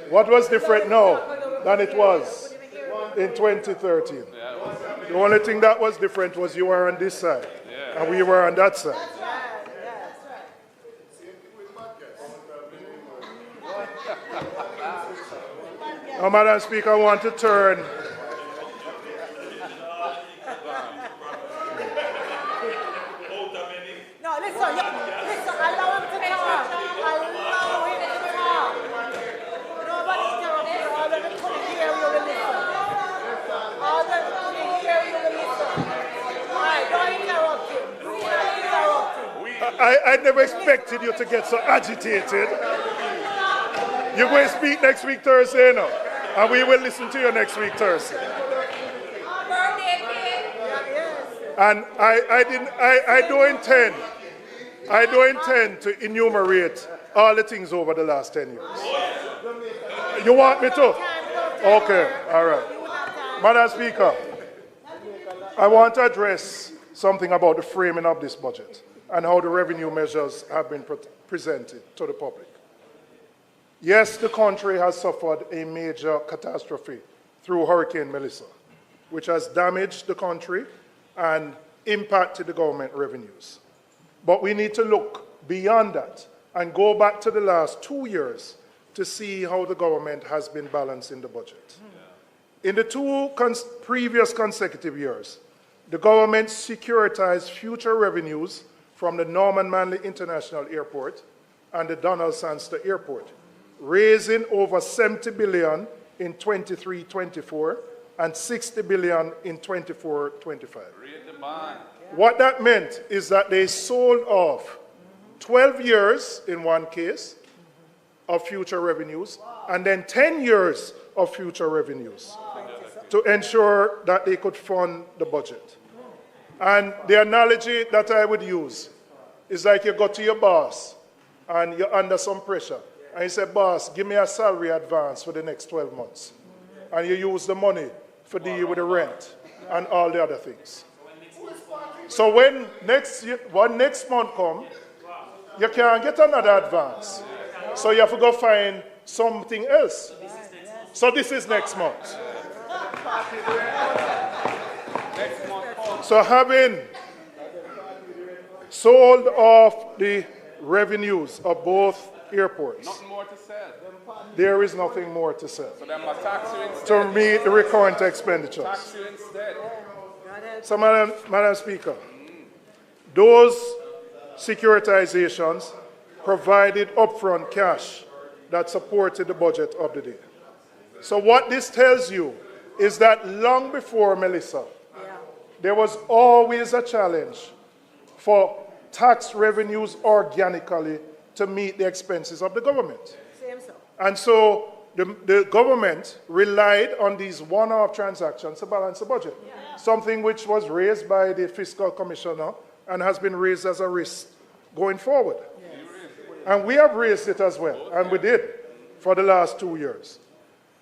What was different now than it was in 2013? The only thing that was different was you were on this side and we were on that side. Now, Madam Speaker, I want to turn. No, listen, allow him to talk. Allow him to talk. Nobody interrupt you. All of them couldn't hear you, will listen. All of them couldn't hear you, will listen. All right, don't interrupt him. Do not interrupt him. I never expected you to get so agitated. You're going to speak next week, Thursday, no? And we will listen to you next week, Thursday. And I don't intend to enumerate all the things over the last 10 years. You want me to? Okay, all right. Madam Speaker, I want to address something about the framing of this budget and how the revenue measures have been presented to the public. Yes, the country has suffered a major catastrophe through Hurricane Melissa, which has damaged the country and impacted the government revenues. But we need to look beyond that and go back to the last 2 years to see how the government has been balancing the budget. In the two previous consecutive years, the government securitized future revenues from the Norman Manley International Airport and the Donald Sangster Airport, raising over 70 billion in 23-24 and 60 billion in 24-25. What that meant is that they sold off 12 years in one case of future revenues and then 10 years of future revenues to ensure that they could fund the budget. And the analogy that I would use is like you go to your boss and you're under some pressure. And you say, boss, give me a salary advance for the next 12 months. And you use the money for deal with the rent and all the other things. So when next month comes, you can't get another advance. So you have to go find something else. So this is next month. So having sold off the revenues of both airports, Nothing more to sell. there is nothing more to sell So then must tax you instead. to meet the recurrent expenditures. Tax you instead. So, Madam Speaker, those securitizations provided upfront cash that supported the budget of the day. So what this tells you is that long before Melissa, there was always a challenge for tax revenues organically to meet the expenses of the government. And so the government relied on these one-off transactions to balance the budget, something which was raised by the fiscal commissioner and has been raised as a risk going forward. And we have raised it as well, and we did for the last 2 years.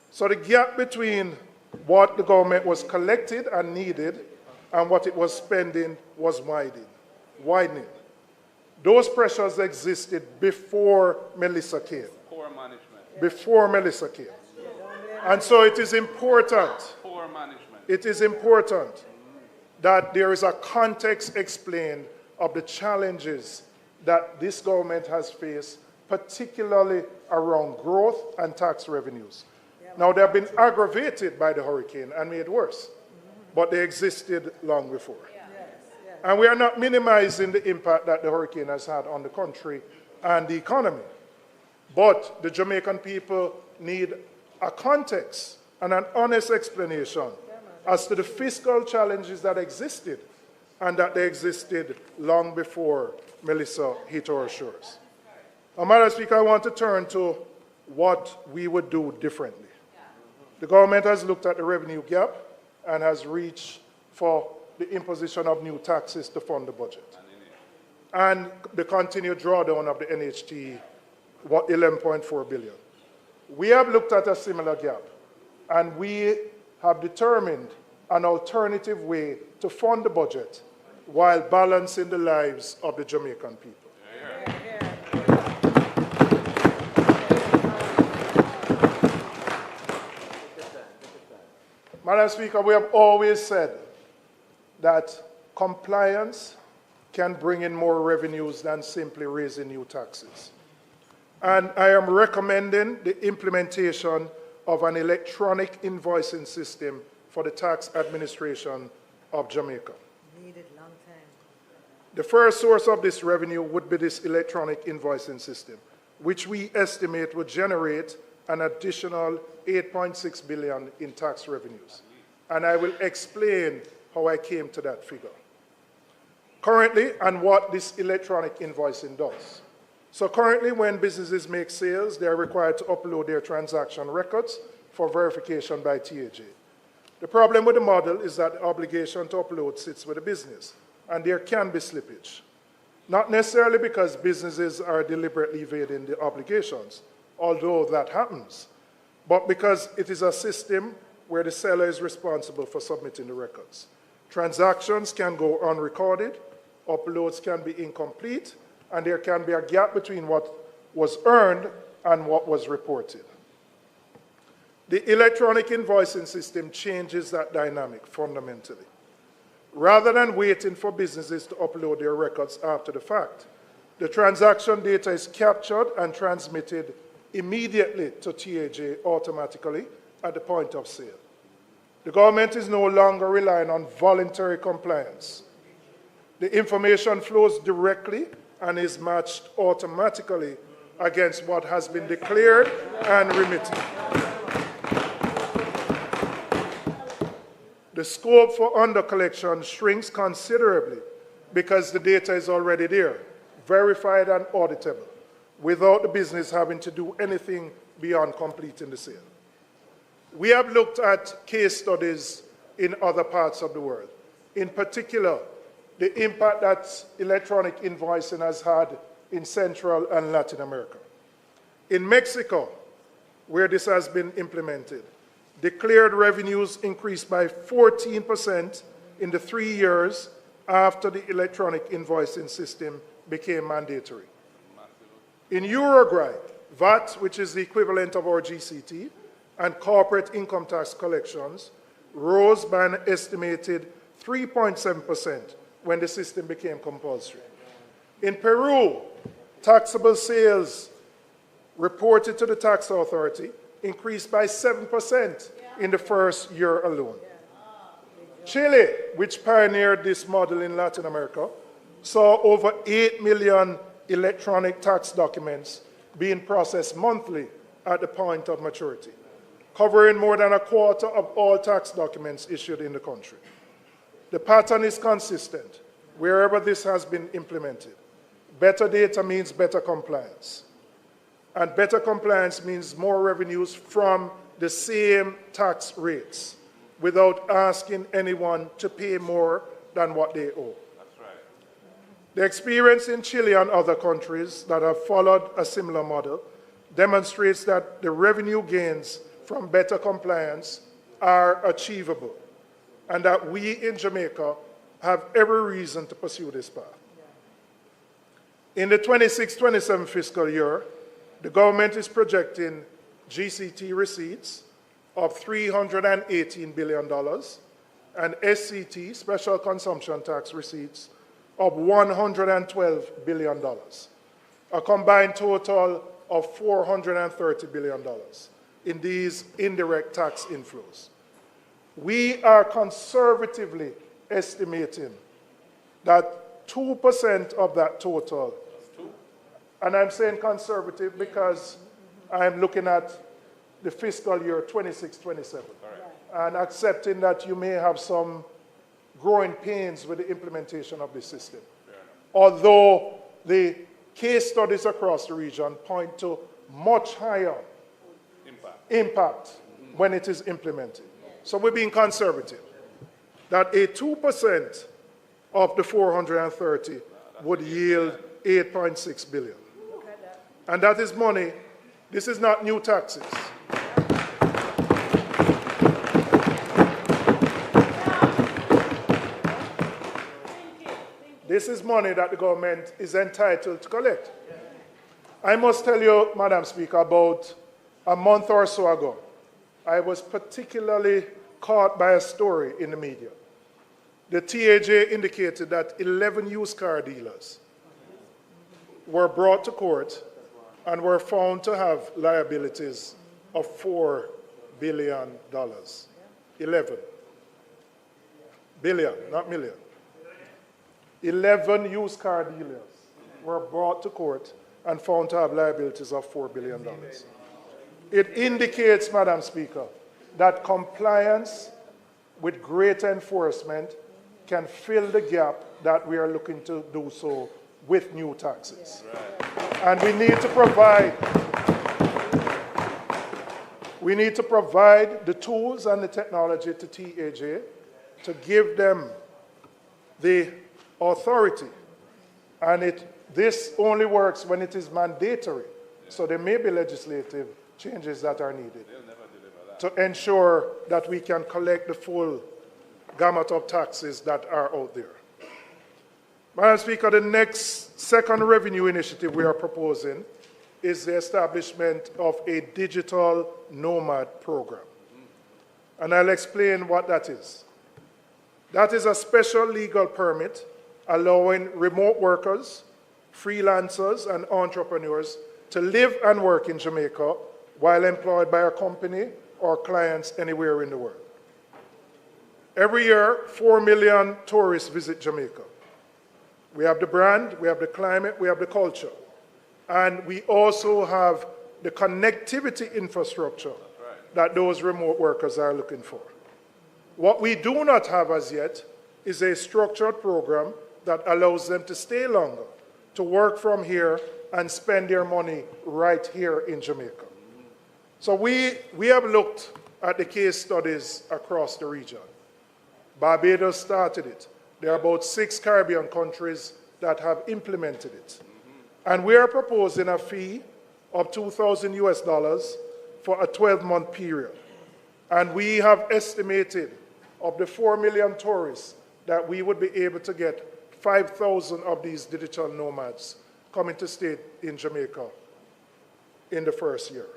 So the gap between what the government was collected and needed and what it was spending was widening. Those pressures existed before Melissa came. Poor management. Before Melissa came. And so it is important. Poor management. It is important that there is a context explained of the challenges that this government has faced, particularly around growth and tax revenues. Now, they have been aggravated by the hurricane and made worse, but they existed long before. And we are not minimizing the impact that the hurricane has had on the country and the economy. But the Jamaican people need a context and an honest explanation as to the fiscal challenges that existed and that they existed long before Melissa hit our shores. Now, Madam Speaker, I want to turn to what we would do differently. The government has looked at the revenue gap and has reached for the imposition of new taxes to fund the budget. And the continued drawdown of the NHT, 11.4 billion. We have looked at a similar gap, and we have determined an alternative way to fund the budget while balancing the lives of the Jamaican people. Madam Speaker, we have always said that compliance can bring in more revenues than simply raising new taxes. And I am recommending the implementation of an electronic invoicing system for the tax administration of Jamaica. Needed long time. The first source of this revenue would be this electronic invoicing system, which we estimate would generate an additional 8.6 billion in tax revenues. And I will explain how I came to that figure. Currently, and what this electronic invoicing does. So currently, when businesses make sales, they are required to upload their transaction records for verification by TAJ. The problem with the model is that the obligation to upload sits with the business, and there can be slippage. Not necessarily because businesses are deliberately evading the obligations, although that happens, but because it is a system where the seller is responsible for submitting the records. Transactions can go unrecorded, uploads can be incomplete, and there can be a gap between what was earned and what was reported. The electronic invoicing system changes that dynamic fundamentally. Rather than waiting for businesses to upload their records after the fact, the transaction data is captured and transmitted immediately to TAJ automatically at the point of sale. The government is no longer relying on voluntary compliance. The information flows directly and is matched automatically against what has been declared and remitted. The scope for undercollection shrinks considerably because the data is already there, verified and auditable, without the business having to do anything beyond completing the sale. We have looked at case studies in other parts of the world, in particular, the impact that electronic invoicing has had in Central and Latin America. In Mexico, where this has been implemented, declared revenues increased by 14% in the 3 years after the electronic invoicing system became mandatory. In Uruguay, VAT, which is the equivalent of our GCT, and corporate income tax collections rose by an estimated 3.7% when the system became compulsory. In Peru, taxable sales reported to the tax authority increased by 7% in the first year alone. Chile, which pioneered this model in Latin America, saw over 8 million electronic tax documents being processed monthly at the point of maturity, covering more than a quarter of all tax documents issued in the country. The pattern is consistent wherever this has been implemented. Better data means better compliance. And better compliance means more revenues from the same tax rates without asking anyone to pay more than what they owe. That's right. The experience in Chile and other countries that have followed a similar model demonstrates that the revenue gains from better compliance are achievable and that we in Jamaica have every reason to pursue this path. In the 26-27 fiscal year, the government is projecting GCT receipts of $318 billion and SCT, special consumption tax receipts, of $112 billion, a combined total of $430 billion in these indirect tax inflows. We are conservatively estimating that 2% of that total, and I'm saying conservative because I'm looking at the fiscal year 26-27, and accepting that you may have some growing pains with the implementation of this system. Although the case studies across the region point to much higher impact when it is implemented. So we're being conservative, that a 2% of the 430 would yield 8.6 billion. And that is money. This is not new taxes. This is money that the government is entitled to collect. I must tell you, Madam Speaker, about a month or so ago, I was particularly caught by a story in the media. The TAJ indicated that 11 used car dealers were brought to court and were found to have liabilities of $4 billion. 11 billion, not million. 11 used car dealers were brought to court and found to have liabilities of $4 billion. It indicates, Madam Speaker, that compliance with greater enforcement can fill the gap that we are looking to do so with new taxes. And we need to provide We need to provide the tools and the technology to TAJ to give them the authority. And this only works when it is mandatory. So there may be legislative changes that are needed to ensure that we can collect the full gamut of taxes that are out there. Madam Speaker, the second revenue initiative we are proposing is the establishment of a digital nomad program. And I'll explain what that is. That is a special legal permit allowing remote workers, freelancers, and entrepreneurs to live and work in Jamaica while employed by a company or clients anywhere in the world. Every year, 4 million tourists visit Jamaica. We have the brand, we have the climate, we have the culture. And we also have the connectivity infrastructure that those remote workers are looking for. What we do not have as yet is a structured program that allows them to stay longer, to work from here and spend their money right here in Jamaica. So we have looked at the case studies across the region. Barbados started it. There are about 6 Caribbean countries that have implemented it. And we are proposing a fee of $2,000 for a 12-month period. And we have estimated of the 4 million tourists that we would be able to get 5,000 of these digital nomads coming to stay in Jamaica in the first year.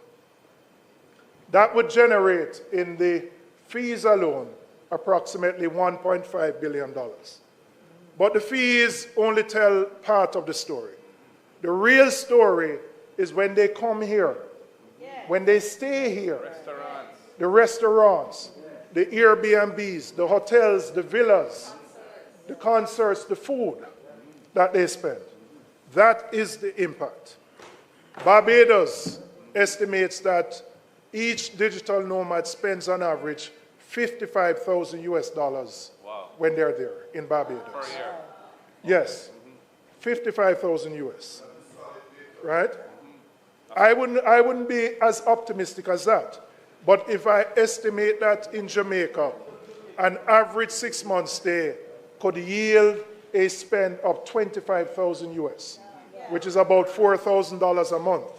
That would generate in the fees alone approximately $1.5 billion. But the fees only tell part of the story. The real story is when they come here, when they stay here, the restaurants, the Airbnbs, the hotels, the villas, the concerts, the food that they spend. That is the impact. Barbados estimates that each digital nomad spends on average $55,000 when they're there in Barbados. Per year. Yes, 55,000 US. Right? I wouldn't be as optimistic as that. But if I estimate that in Jamaica, an average 6-month stay could yield a spend of 25,000 US, which is about $4,000 a month.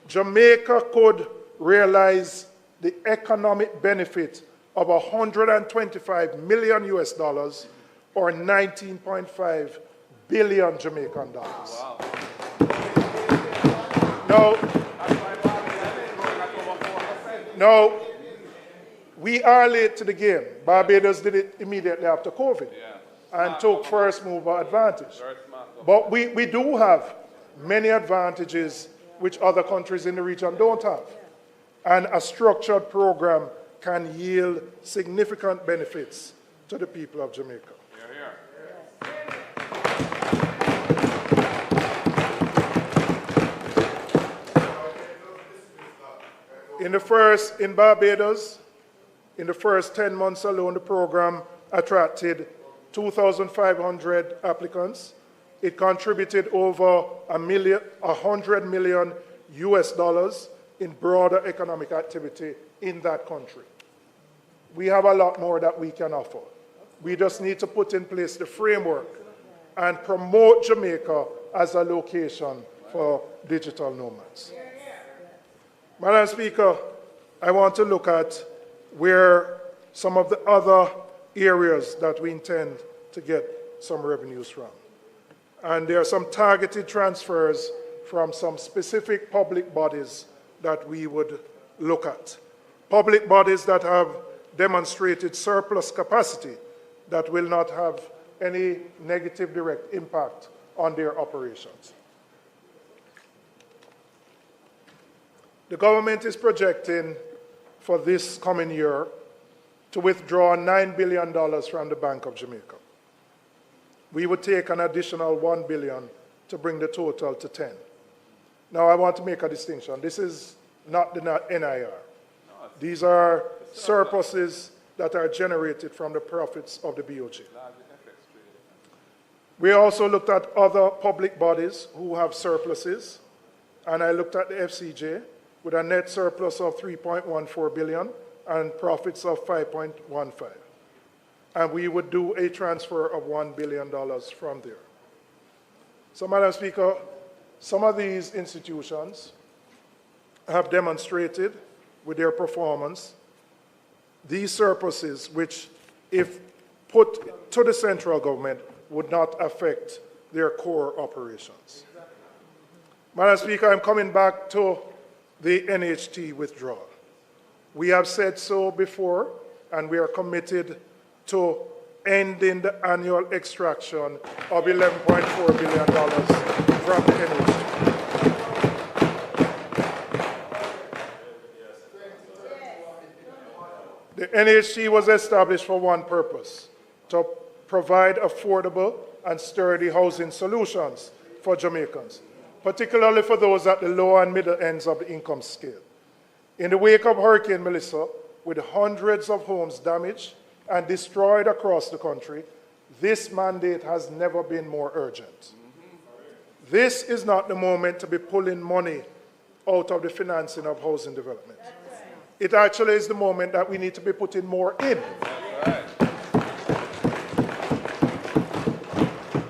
Jamaica could realize the economic benefit of 125 million US dollars or 19.5 billion Jamaican dollars. Wow. Now, we are late to the game. Barbados did it immediately after COVID and took first mover advantage. But we do have many advantages which other countries in the region don't have. And a structured program can yield significant benefits to the people of Jamaica. In Barbados, in the first 10 months alone, the program attracted 2,500 applicants. It contributed over $100 million US dollars in broader economic activity in that country. We have a lot more that we can offer. We just need to put in place the framework and promote Jamaica as a location for digital nomads. Madam Speaker, I want to look at where some of the other areas that we intend to get some revenues from. And there are some targeted transfers from some specific public bodies that we would look at. Public bodies that have demonstrated surplus capacity that will not have any negative direct impact on their operations. The government is projecting for this coming year to withdraw $9 billion from the Bank of Jamaica. We would take an additional $1 billion to bring the total to 10. Now I want to make a distinction. This is not the NIR. These are surpluses that are generated from the profits of the BOJ. We also looked at other public bodies who have surpluses, and I looked at the FCJ, with a net surplus of 3.14 billion and profits of 5.15. And we would do a transfer of $1 billion from there. So, Madam Speaker, some of these institutions have demonstrated with their performance these surpluses, which, if put to the central government, would not affect their core operations. Madam Speaker, I'm coming back to the NHT withdrawal. We have said so before, and we are committed to ending the annual extraction of $11.4 billion from the NHT. The NHT was established for one purpose: to provide affordable and sturdy housing solutions for Jamaicans, particularly for those at the low and middle ends of the income scale. In the wake of Hurricane Melissa, with hundreds of homes damaged and destroyed across the country, this mandate has never been more urgent. This is not the moment to be pulling money out of the financing of housing development. It actually is the moment that we need to be putting more in.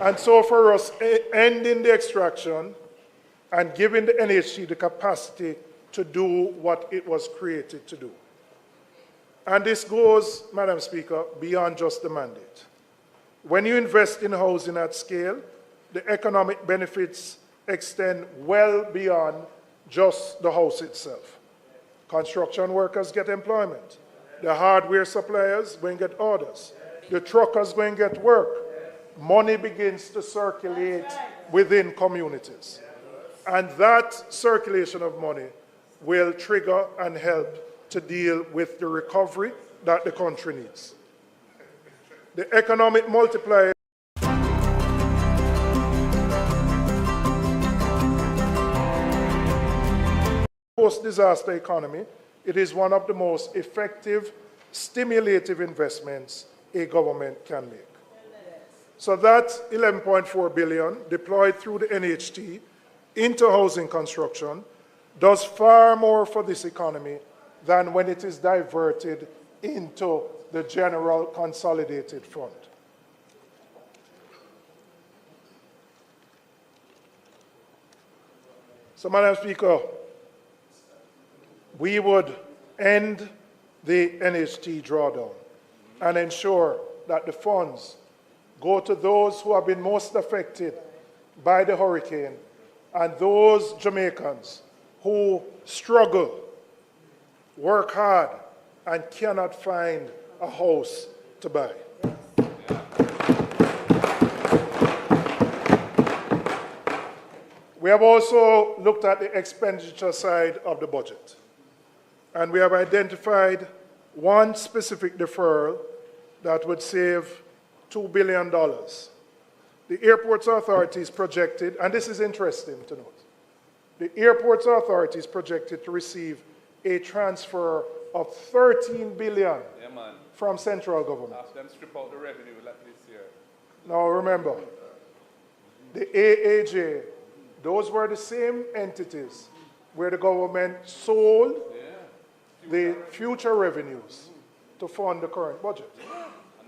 And so for us, ending the extraction and giving the NHT the capacity to do what it was created to do. And this goes, Madam Speaker, beyond just the mandate. When you invest in housing at scale, the economic benefits extend well beyond just the house itself. Construction workers get employment. The hardware suppliers go and get orders. The truckers go and get work. Money begins to circulate within communities. And that circulation of money will trigger and help to deal with the recovery that the country needs. The economic multiplier post-disaster economy, it is one of the most effective, stimulative investments a government can make. So that 11.4 billion deployed through the NHT into housing construction does far more for this economy than when it is diverted into the general consolidated fund. So, Madam Speaker, we would end the NHT drawdown and ensure that the funds go to those who have been most affected by the hurricane and those Jamaicans who struggle, work hard, and cannot find a house to buy. We have also looked at the expenditure side of the budget, and we have identified one specific deferral that would save $2 billion. The Airports Authority is projected, and this is interesting to note, the Airports Authority is projected to receive a transfer of $13 billion from central government. After them strip out the revenue like this year. Now remember, the AAJ, those were the same entities where the government sold the future revenues to fund the current budget.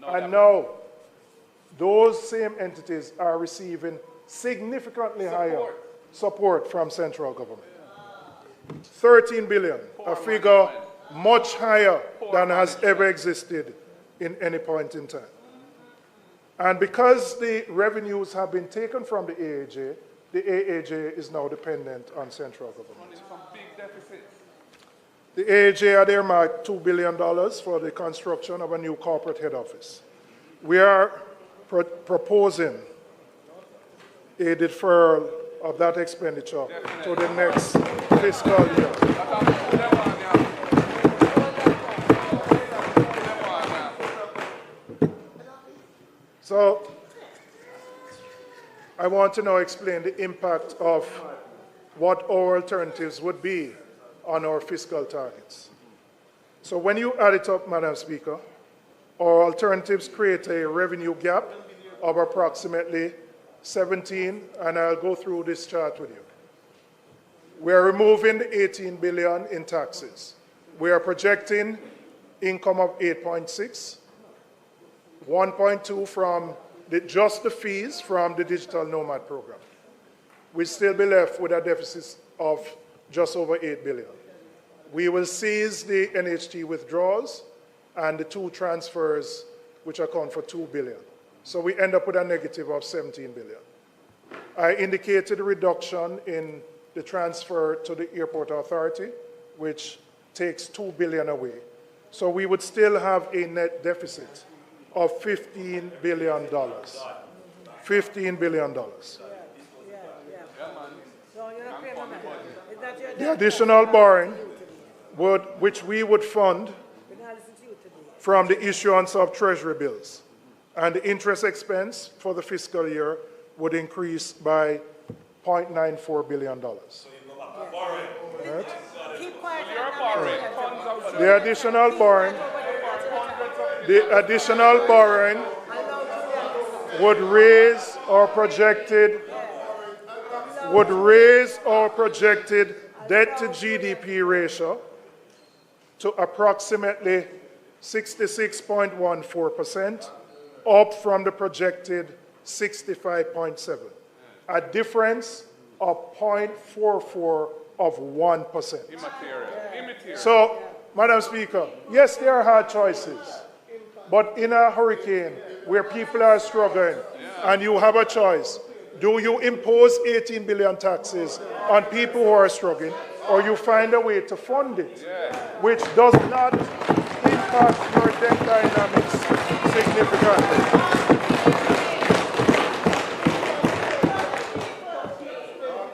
And now, those same entities are receiving significantly higher support from central government. 13 billion, a figure much higher than has ever existed in any point in time. And because the revenues have been taken from the AAJ is now dependent on central government. The AAJ had earmarked $2 billion for the construction of a new corporate head office. We are proposing a deferral of that expenditure to the next fiscal year. So, I want to now explain the impact of what our alternatives would be on our fiscal targets. So when you add it up, Madam Speaker, our alternatives create a revenue gap of approximately 17, and I'll go through this chart with you. We are removing the 18 billion in taxes. We are projecting income of 8.6, 1.2 from just the fees from the digital nomad program. We'll still be left with a deficit of just over 8 billion. We will seize the NHT withdrawals and the 2 transfers, which account for 2 billion. So we end up with a negative of 17 billion. I indicated a reduction in the transfer to the airport authority, which takes 2 billion away. So we would still have a net deficit of $15 billion. $15 billion. The additional borrowing, which we would fund from the issuance of treasury bills, and the interest expense for the fiscal year would increase by $0.94 billion. Right? The additional borrowing would raise our projected debt to GDP ratio to approximately 66.14%, up from the projected 65.7%, a difference of 0.44 of 1%. So, Madam Speaker, yes, there are hard choices, but in a hurricane where people are struggling and you have a choice, do you impose 18 billion taxes on people who are struggling, or you find a way to fund it, which does not impact your debt dynamics significantly?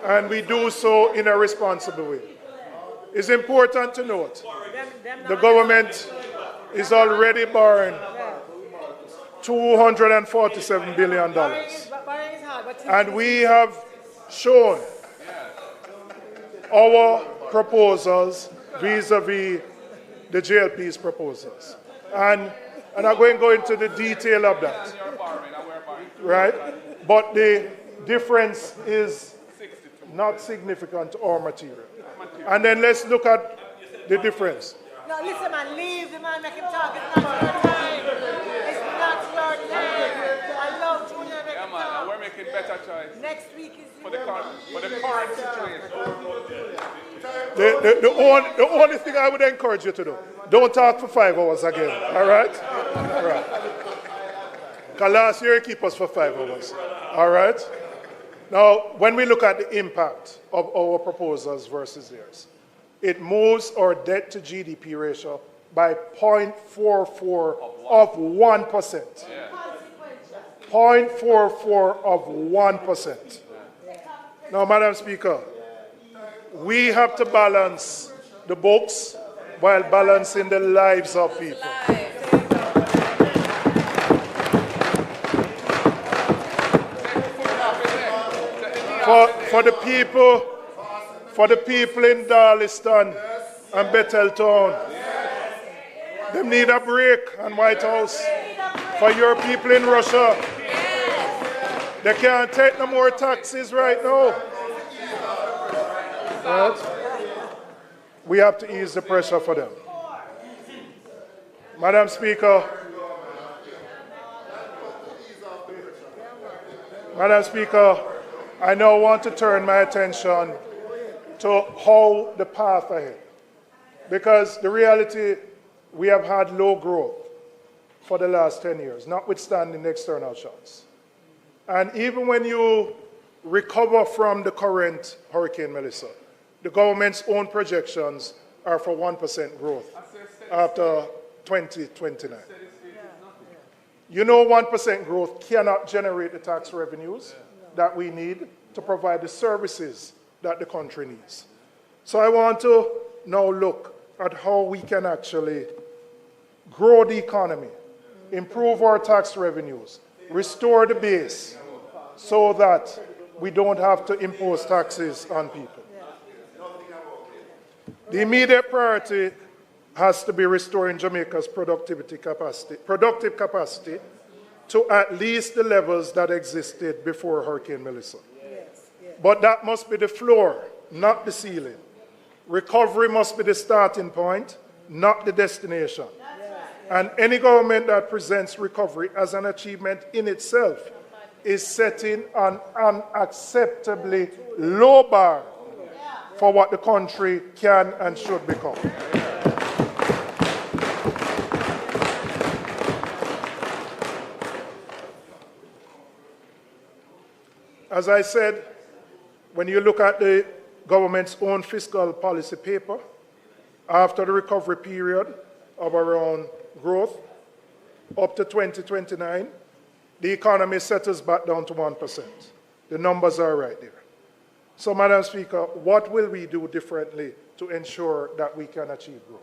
And we do so in a responsible way. It's important to note the government is already borrowing $247 billion. And we have shown our proposals vis-a-vis the JLP's proposals. And I'm not going to go into the detail of that, right? But the difference is not significant to our material. And then let's look at the difference. No, listen, man, leave the man, make him talk. It's not your time. It's not your time. I love Junior, make him talk. We're making better choice. Next week is for the current situation. The only thing I would encourage you to do, don't talk for 5 hours again, all right? All right. Because last year you keep us for 5 hours, all right? Now, when we look at the impact of our proposals versus theirs, it moves our debt to GDP ratio by 0.44 of 1%. 0.44 of 1%. Now, Madam Speaker, we have to balance the books while balancing the lives of people. For the people in Darliston and Betheltown, they need a break on White House. For your people in Russia, they can't take no more taxes right now. Right? We have to ease the pressure for them. Madam Speaker, I now want to turn my attention to how the path ahead. Because the reality, we have had low growth for the last 10 years, notwithstanding the external shocks. And even when you recover from the current Hurricane Melissa, the government's own projections are for 1% growth after 2029. You know 1% growth cannot generate the tax revenues that we need to provide the services that the country needs. So I want to now look at how we can actually grow the economy, improve our tax revenues, restore the base so that we don't have to impose taxes on people. The immediate priority has to be restoring Jamaica's productive capacity to at least the levels that existed before Hurricane Melissa. But that must be the floor, not the ceiling. Recovery must be the starting point, not the destination. And any government that presents recovery as an achievement in itself is setting an unacceptably low bar for what the country can and should become. As I said, when you look at the government's own fiscal policy paper, after the recovery period of around growth, up to 2029, the economy settles back down to 1%. The numbers are right there. So, Madam Speaker, what will we do differently to ensure that we can achieve growth?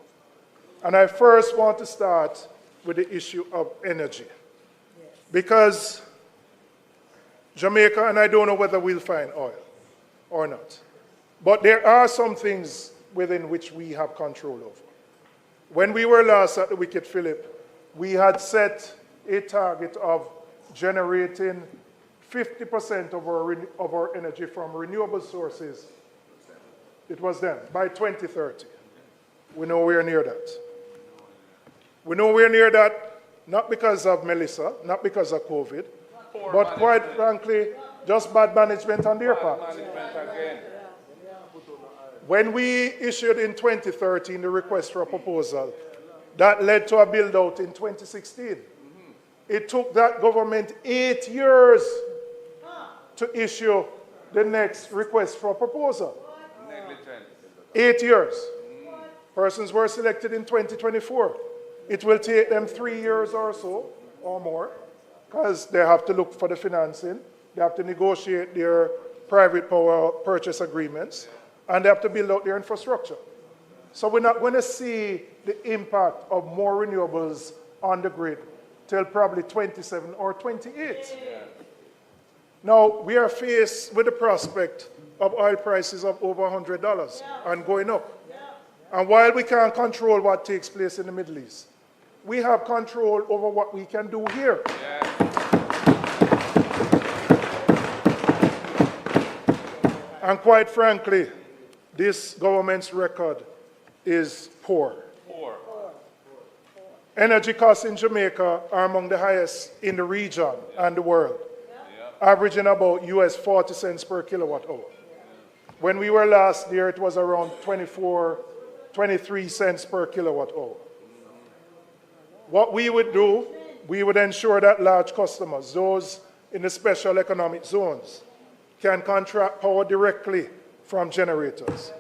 And I first want to start with the issue of energy. Because Jamaica, and I don't know whether we'll find oil or not, but there are some things within which we have control over. When we were last at the Wicked Philip, we had set a target of generating 50% of our energy from renewable sources. It was then, by 2030. We know we're near that. We know we're near that not because of Melissa, not because of COVID, but quite frankly, just bad management on their part. When we issued in 2013 the request for a proposal, that led to a build-out in 2016. It took that government 8 years to issue the next request for a proposal. 8 years. Persons were selected in 2024. It will take them 3 years or so, or more, because they have to look for the financing, they have to negotiate their private power purchase agreements, and they have to build out their infrastructure. So we're not going to see the impact of more renewables on the grid till probably 27 or 28. Now, we are faced with the prospect of oil prices of over $100 and going up. And while we can't control what takes place in the Middle East, we have control over what we can do here. And quite frankly, this government's record is poor. Energy costs in Jamaica are among the highest in the region and the world, averaging about US 40 cents per kilowatt hour. When we were last there, it was around 23 cents per kilowatt hour. What we would do, we would ensure that large customers, those in the special economic zones, can contract power directly from generators.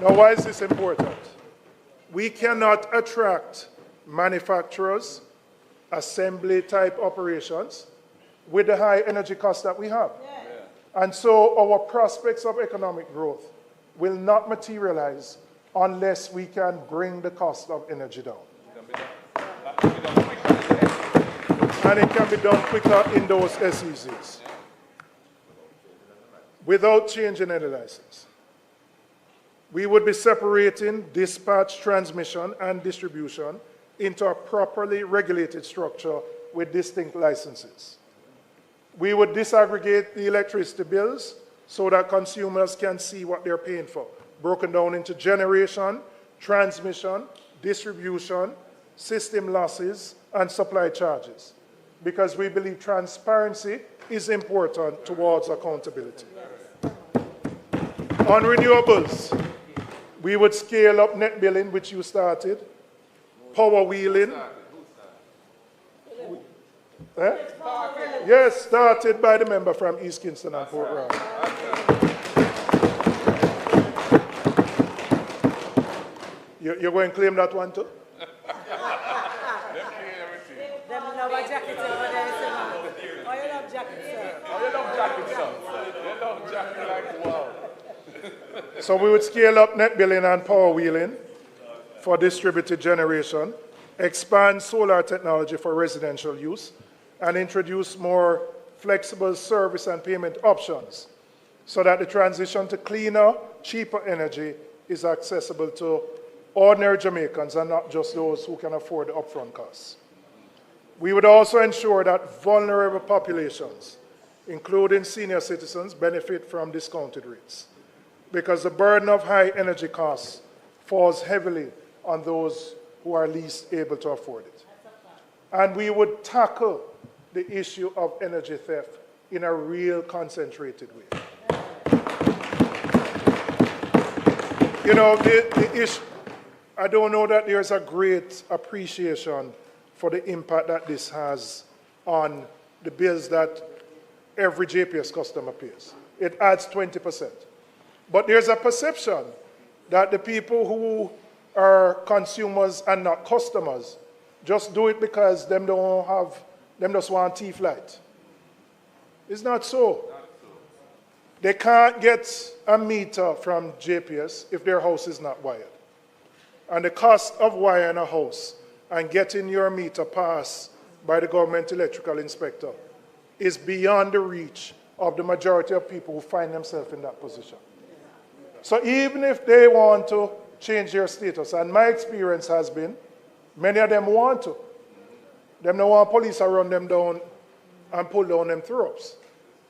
Now, why is this important? We cannot attract manufacturers, assembly-type operations with the high energy costs that we have. And so our prospects of economic growth will not materialize unless we can bring the cost of energy down. And it can be done quicker in those SEZs without changing any license. We would be separating dispatch, transmission, and distribution into a properly regulated structure with distinct licenses. We would disaggregate the electricity bills so that consumers can see what they're paying for, broken down into generation, transmission, distribution, system losses, and supply charges, because we believe transparency is important towards accountability. On renewables, we would scale up net billing, which you started, power wheeling. Yes, started by the member from East Kingston and Port Royal. You're going to claim that one too? So we would scale up net billing and power wheeling for distributed generation, expand solar technology for residential use, and introduce more flexible service and payment options so that the transition to cleaner, cheaper energy is accessible to ordinary Jamaicans and not just those who can afford the upfront costs. We would also ensure that vulnerable populations, including senior citizens, benefit from discounted rates because the burden of high energy costs falls heavily on those who are least able to afford it. And we would tackle the issue of energy theft in a real concentrated way. You know, the issue, I don't know that there's a great appreciation for the impact that this has on the bills that every JPS customer pays. It adds 20%. But there's a perception that the people who are consumers and not customers just do it because them just want teeth light. It's not so. They can't get a meter from JPS if their house is not wired. And the cost of wiring a house and getting your meter passed by the government electrical inspector is beyond the reach of the majority of people who find themselves in that position. So even if they want to change their status, and my experience has been, many of them want to. Them don't want police to run them down and pull down them throats.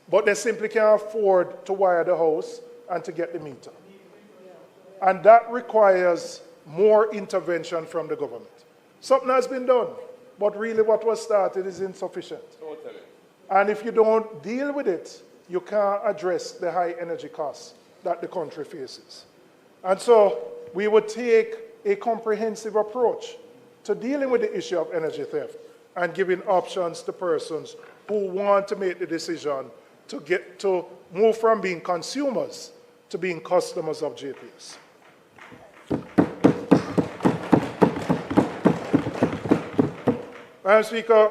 But they simply can't afford to wire the house and to get the meter. And that requires more intervention from the government. Something has been done, but really what was started is insufficient. Totally. And if you don't deal with it, you can't address the high energy costs that the country faces. And so we would take a comprehensive approach to dealing with the issue of energy theft and giving options to persons who want to make the decision to move from being consumers to being customers of JPS. Madam Speaker,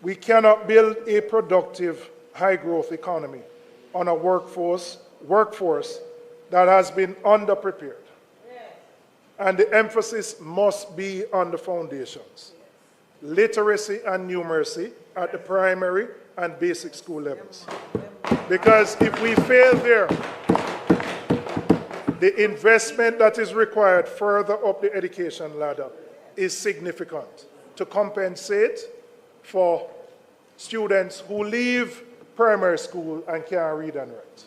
we cannot build a productive, high-growth economy on a workforce that has been underprepared. And the emphasis must be on the foundations, literacy and numeracy at the primary and basic school levels. Because if we fail there, the investment that is required further up the education ladder is significant to compensate for students who leave primary school and can't read and write.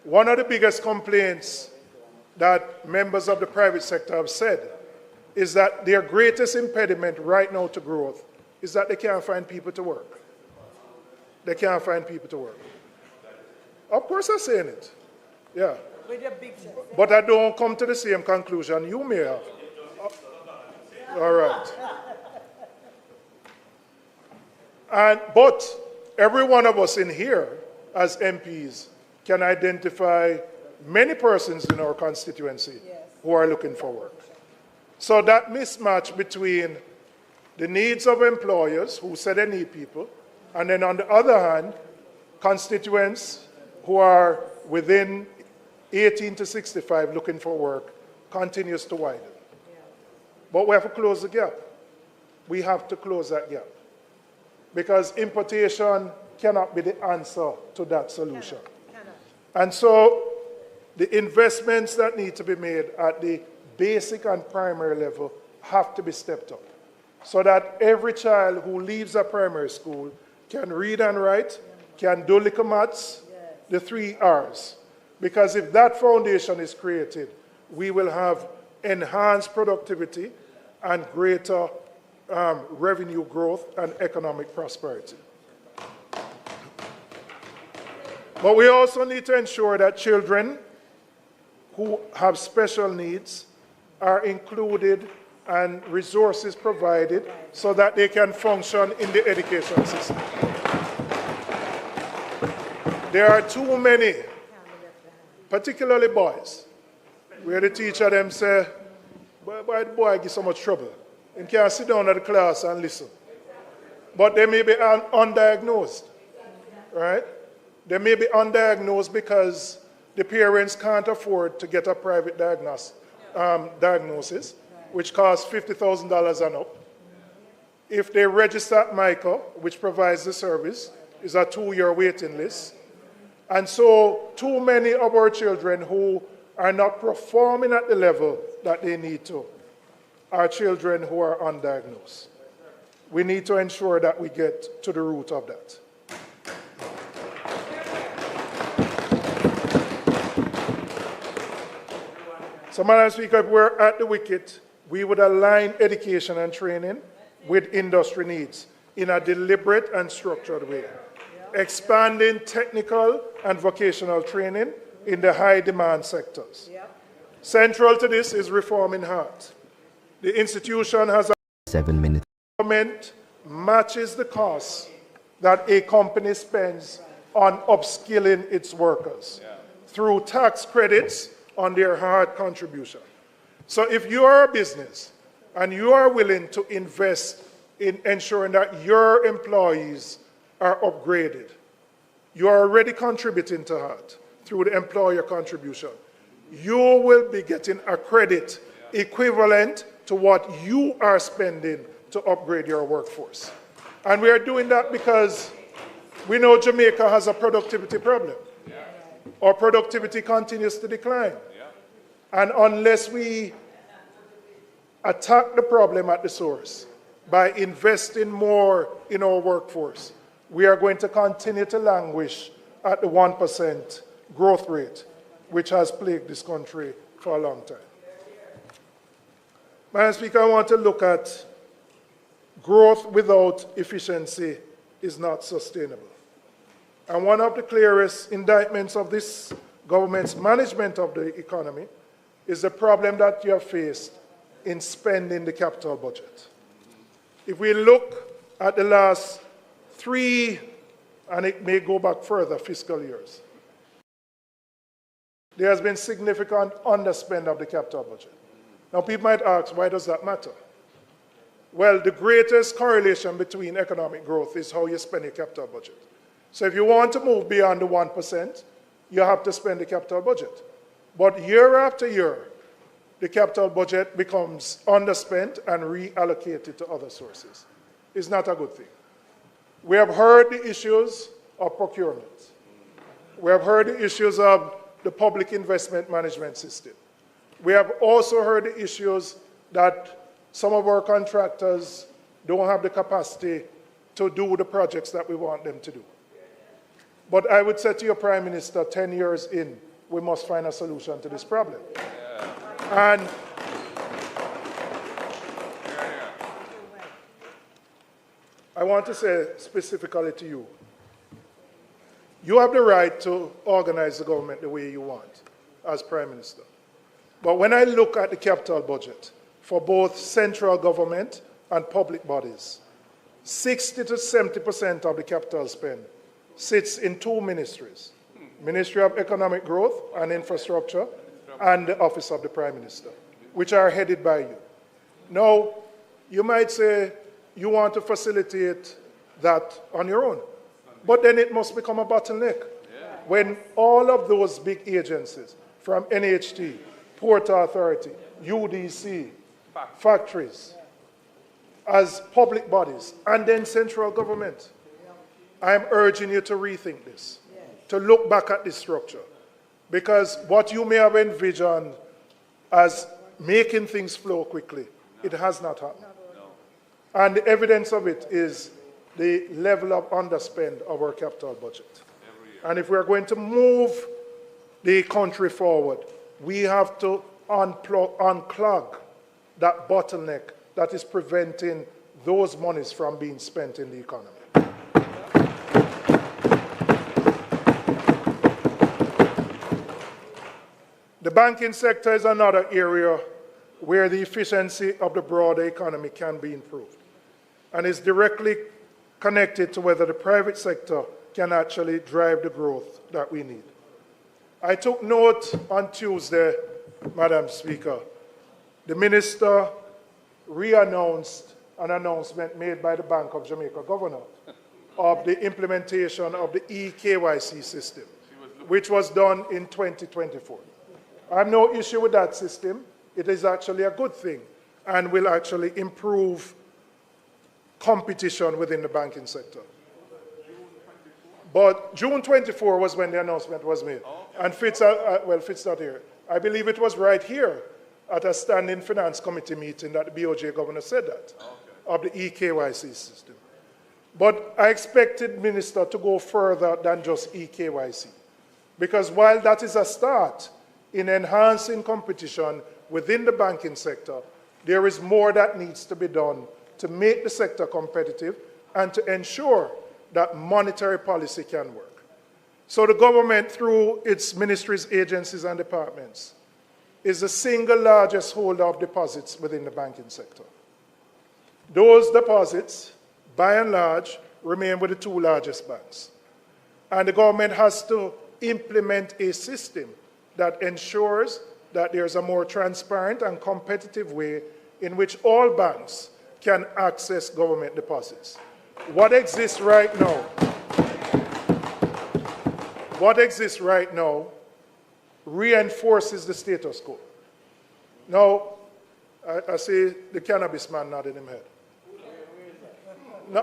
One of the biggest complaints that members of the private sector have said is that their greatest impediment right now to growth is that they can't find people to work. They can't find people to work. Of course I'm saying it, yeah. But I don't come to the same conclusion you may have. All right. But every one of us in here as MPs can identify many persons in our constituency who are looking for work. So that mismatch between the needs of employers who say they need people, and then on the other hand, constituents who are within 18 to 65 looking for work continues to widen. But we have to close the gap. We have to close that gap. Because importation cannot be the answer to that solution. And so the investments that need to be made at the basic and primary level have to be stepped up so that every child who leaves a primary school can read and write, can do little maths, the 3 R's. Because if that foundation is created, we will have enhanced productivity and greater revenue growth and economic prosperity. But we also need to ensure that children who have special needs are included and resources provided so that they can function in the education system. There are too many, particularly boys, where the teacher them say, why the boy give so much trouble? He can't sit down at the class and listen. But they may be undiagnosed, right? They may be undiagnosed because the parents can't afford to get a private diagnosis, which costs $50,000 and up. If they register at MICA, which provides the service, is a 2-year waiting list. And so too many of our children who are not performing at the level that they need to are children who are undiagnosed. We need to ensure that we get to the root of that. So, Madam Speaker, if we're at the wicket, we would align education and training with industry needs in a deliberate and structured way, expanding technical and vocational training in the high-demand sectors. Central to this is reforming HEART. The institution has a 7 minutes. Government matches the costs that a company spends on upskilling its workers through tax credits on their HEART contribution. So if you are a business and you are willing to invest in ensuring that your employees are upgraded, you are already contributing to HEART through the employer contribution. You will be getting a credit equivalent to what you are spending to upgrade your workforce. And we are doing that because we know Jamaica has a productivity problem. Our productivity continues to decline. And unless we attack the problem at the source by investing more in our workforce, we are going to continue to languish at the 1% growth rate, which has plagued this country for a long time. Madam Speaker, I want to look at growth without efficiency is not sustainable. And one of the clearest indictments of this government's management of the economy is the problem that you have faced in spending the capital budget. If we look at the last 3, and it may go back further, fiscal years, there has been significant underspend of the capital budget. Now, people might ask, why does that matter? Well, the greatest correlation between economic growth is how you spend your capital budget. So if you want to move beyond the 1%, you have to spend the capital budget. But year after year, the capital budget becomes underspent and reallocated to other sources. It's not a good thing. We have heard the issues of procurement. We have heard the issues of the public investment management system. We have also heard the issues that some of our contractors don't have the capacity to do the projects that we want them to do. But I would say to your Prime Minister, 10 years in, we must find a solution to this problem. And I want to say specifically to you, you have the right to organize the government the way you want as Prime Minister. But when I look at the capital budget for both central government and public bodies, 60 to 70% of the capital spend sits in 2 ministries, Ministry of Economic Growth and Infrastructure and the Office of the Prime Minister, which are headed by you. Now, you might say you want to facilitate that on your own, but then it must become a bottleneck. When all of those big agencies, from NHT, Port Authority, UDC, factories, as public bodies, and then central government, I'm urging you to rethink this, to look back at this structure. Because what you may have envisioned as making things flow quickly, it has not happened. And the evidence of it is the level of underspend of our capital budget. And if we're going to move the country forward, we have to unclog that bottleneck that is preventing those monies from being spent in the economy. The banking sector is another area where the efficiency of the broader economy can be improved, and is directly connected to whether the private sector can actually drive the growth that we need. I took note on Tuesday, Madam Speaker, the Minister re-announced an announcement made by the Bank of Jamaica Governor of the implementation of the eKYC system, which was done in 2024. I have no issue with that system. It is actually a good thing and will actually improve competition within the banking sector. But June 24 was when the announcement was made. And Fitz not here. I believe it was right here at a standing finance committee meeting that the BOJ governor said that, of the eKYC system. But I expected Minister to go further than just eKYC. Because while that is a start, in enhancing competition within the banking sector, there is more that needs to be done to make the sector competitive and to ensure that monetary policy can work. So the government, through its ministries, agencies, and departments, is the single largest holder of deposits within the banking sector. Those deposits, by and large, remain with the two largest banks. And the government has to implement a system that ensures that there's a more transparent and competitive way in which all banks can access government deposits. What exists right now reinforces the status quo. Now, I see the cannabis man nodding his head.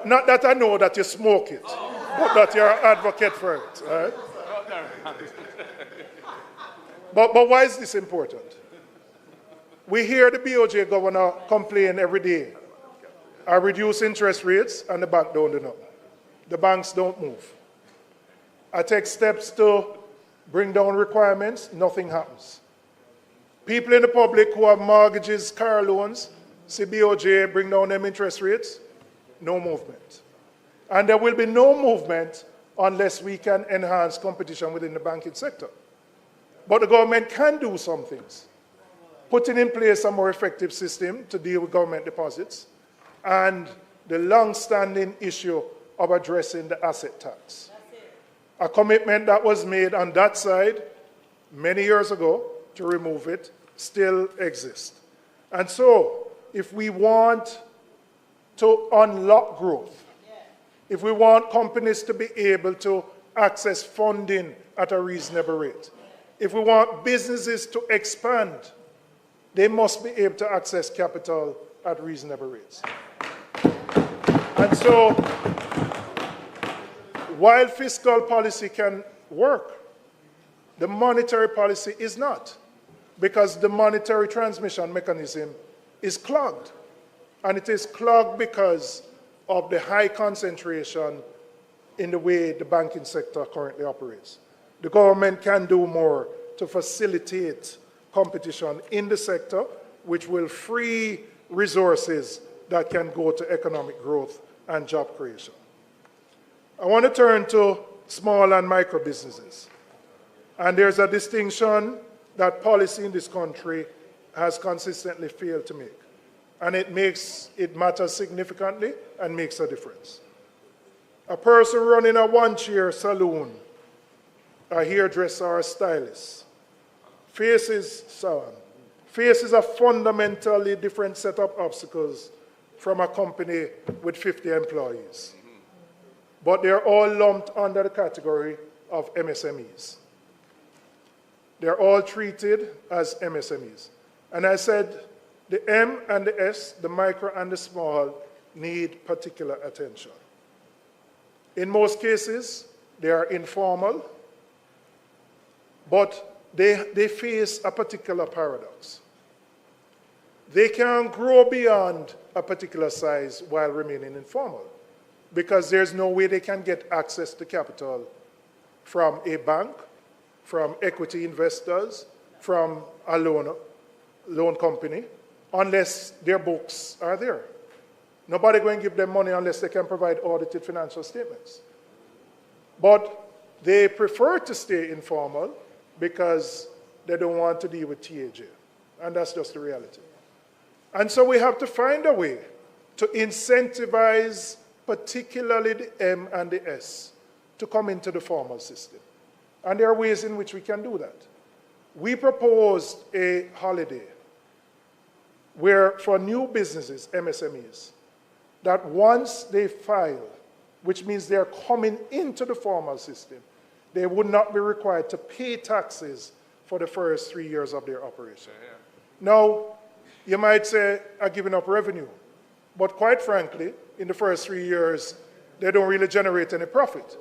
Not that I know that you smoke it, but that you're an advocate for it. Right? But why is this important? We hear the BOJ governor complain every day. I reduce interest rates and the bank don't do nothing. The banks don't move. I take steps to bring down requirements, nothing happens. People in the public who have mortgages, car loans, see BOJ bring down them interest rates, no movement. And there will be no movement unless we can enhance competition within the banking sector. But the government can do some things. Putting in place a more effective system to deal with government deposits and the long-standing issue of addressing the asset tax. A commitment that was made on that side many years ago to remove it still exists. And so, if we want to unlock growth, if we want companies to be able to access funding at a reasonable rate, if we want businesses to expand, they must be able to access capital at reasonable rates. And so, while fiscal policy can work, the monetary policy is not, because the monetary transmission mechanism is clogged. And it is clogged because of the high concentration in the way the banking sector currently operates. The government can do more to facilitate competition in the sector, which will free resources that can go to economic growth and job creation. I want to turn to small and micro businesses. And there's a distinction that policy in this country has consistently failed to make. And it matters significantly and makes a difference. A person running a one-chair saloon, a hairdresser or a stylist, faces a fundamentally different set of obstacles from a company with 50 employees. But they're all lumped under the category of MSMEs. They're all treated as MSMEs. And I said the M and the S, the micro and the small, need particular attention. In most cases, they are informal, but they face a particular paradox. They can't grow beyond a particular size while remaining informal, because there's no way they can get access to capital from a bank, from equity investors, from a loan company, unless their books are there. Nobody going to give them money unless they can provide audited financial statements. But they prefer to stay informal because they don't want to deal with TAJ. And that's just the reality. And so we have to find a way to incentivize particularly the M and the S to come into the formal system. And there are ways in which we can do that. We proposed a holiday where for new businesses, MSMEs, that once they file, which means they're coming into the formal system, they would not be required to pay taxes for the first 3 years of their operation. Now, you might say, I'm giving up revenue. But quite frankly, in the first 3 years, they don't really generate any profit.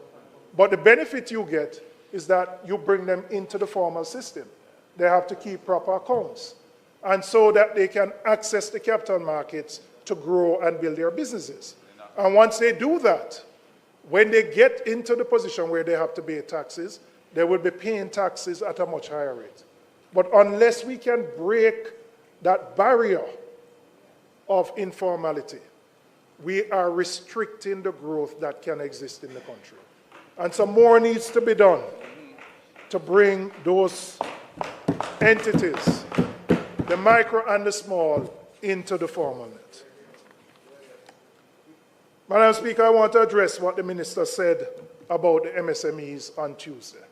But the benefit you get is that you bring them into the formal system. They have to keep proper accounts. And so that they can access the capital markets to grow and build their businesses. And once they do that, when they get into the position where they have to pay taxes, they will be paying taxes at a much higher rate. But unless we can break that barrier of informality, we are restricting the growth that can exist in the country. And some more needs to be done to bring those entities, the micro and the small, into the formal net. Madam Speaker, I want to address what the Minister said about the MSMEs on Tuesday.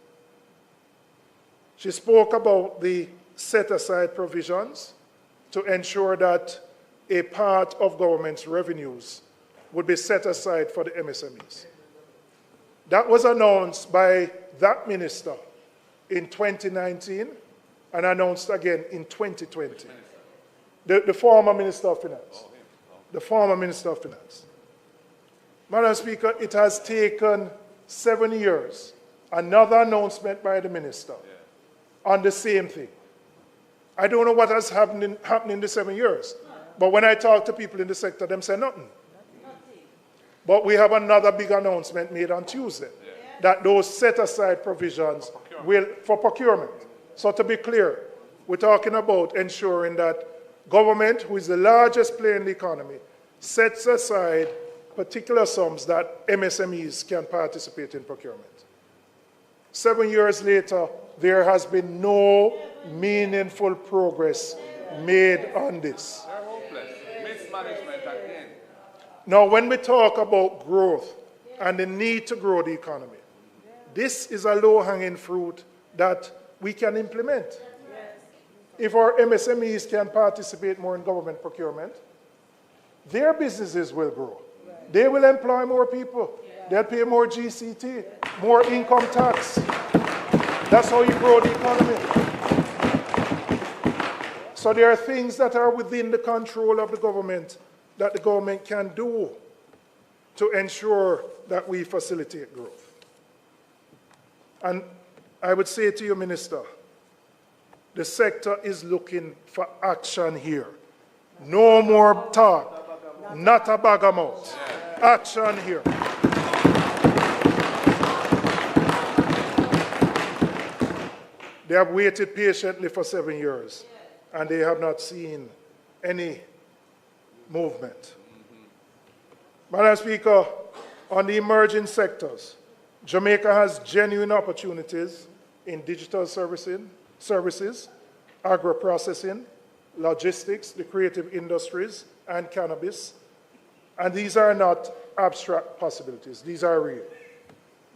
She spoke about the set-aside provisions to ensure that a part of government's revenues would be set aside for the MSMEs. That was announced by that minister in 2019 and announced again in 2020. The former Minister of Finance. The former Minister of Finance. Madam Speaker, it has taken 7 years, another announcement by the minister on the same thing. I don't know what has happened in the 7 years, but when I talk to people in the sector, them say nothing. But we have another big announcement made on Tuesday, that those set-aside provisions will, for procurement. So to be clear, we're talking about ensuring that government, who is the largest player in the economy, sets aside particular sums that MSMEs can participate in procurement. 7 years later, there has been no meaningful progress made on this. They're hopeless. Mismanagement again. Now, when we talk about growth and the need to grow the economy, this is a low-hanging fruit that we can implement. If our MSMEs can participate more in government procurement, their businesses will grow. They will employ more people. They'll pay more GCT, more income tax. That's how you grow the economy. So there are things that are within the control of the government that the government can do to ensure that we facilitate growth. And I would say to you, Minister, the sector is looking for action here. No more talk, not a bag of mouth. Action here. They have waited patiently for 7 years, and they have not seen any movement. Madam Speaker, on the emerging sectors, Jamaica has genuine opportunities in digital services, agro-processing, logistics, the creative industries, and cannabis. And these are not abstract possibilities. These are real.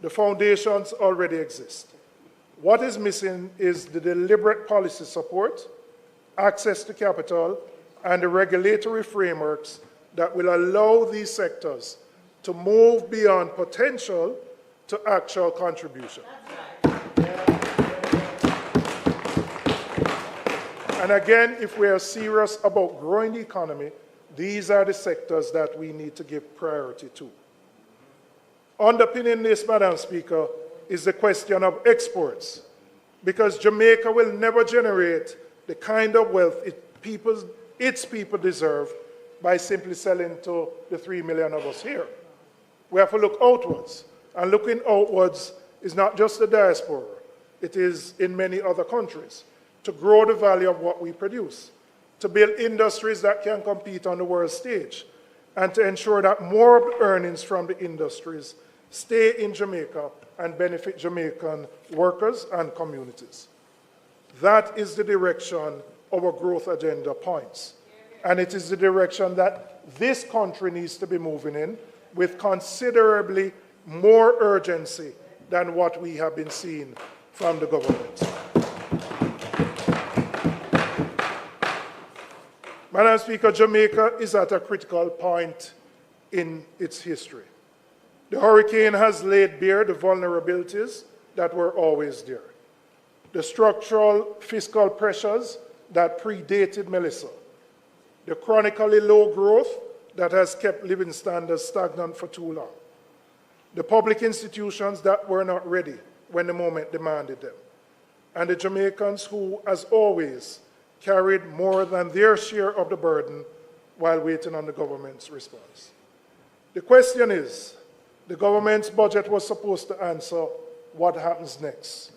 The foundations already exist. What is missing is the deliberate policy support, access to capital, and the regulatory frameworks that will allow these sectors to move beyond potential to actual contribution. And again, if we are serious about growing the economy, these are the sectors that we need to give priority to. Underpinning this, Madam Speaker, is the question of exports, because Jamaica will never generate the kind of wealth its people deserve by simply selling to the 3 million of us here. We have to look outwards, and looking outwards is not just the diaspora, it is in many other countries, to grow the value of what we produce, to build industries that can compete on the world stage, and to ensure that more of the earnings from the industries stay in Jamaica and benefit Jamaican workers and communities. That is the direction our growth agenda points. And it is the direction that this country needs to be moving in with considerably more urgency than what we have been seeing from the government. Madam Speaker, Jamaica is at a critical point in its history. The hurricane has laid bare the vulnerabilities that were always there. The structural fiscal pressures that predated Melissa. The chronically low growth that has kept living standards stagnant for too long. The public institutions that were not ready when the moment demanded them. And the Jamaicans who, as always, carried more than their share of the burden while waiting on the government's response. The question is, the government's budget was supposed to answer what happens next.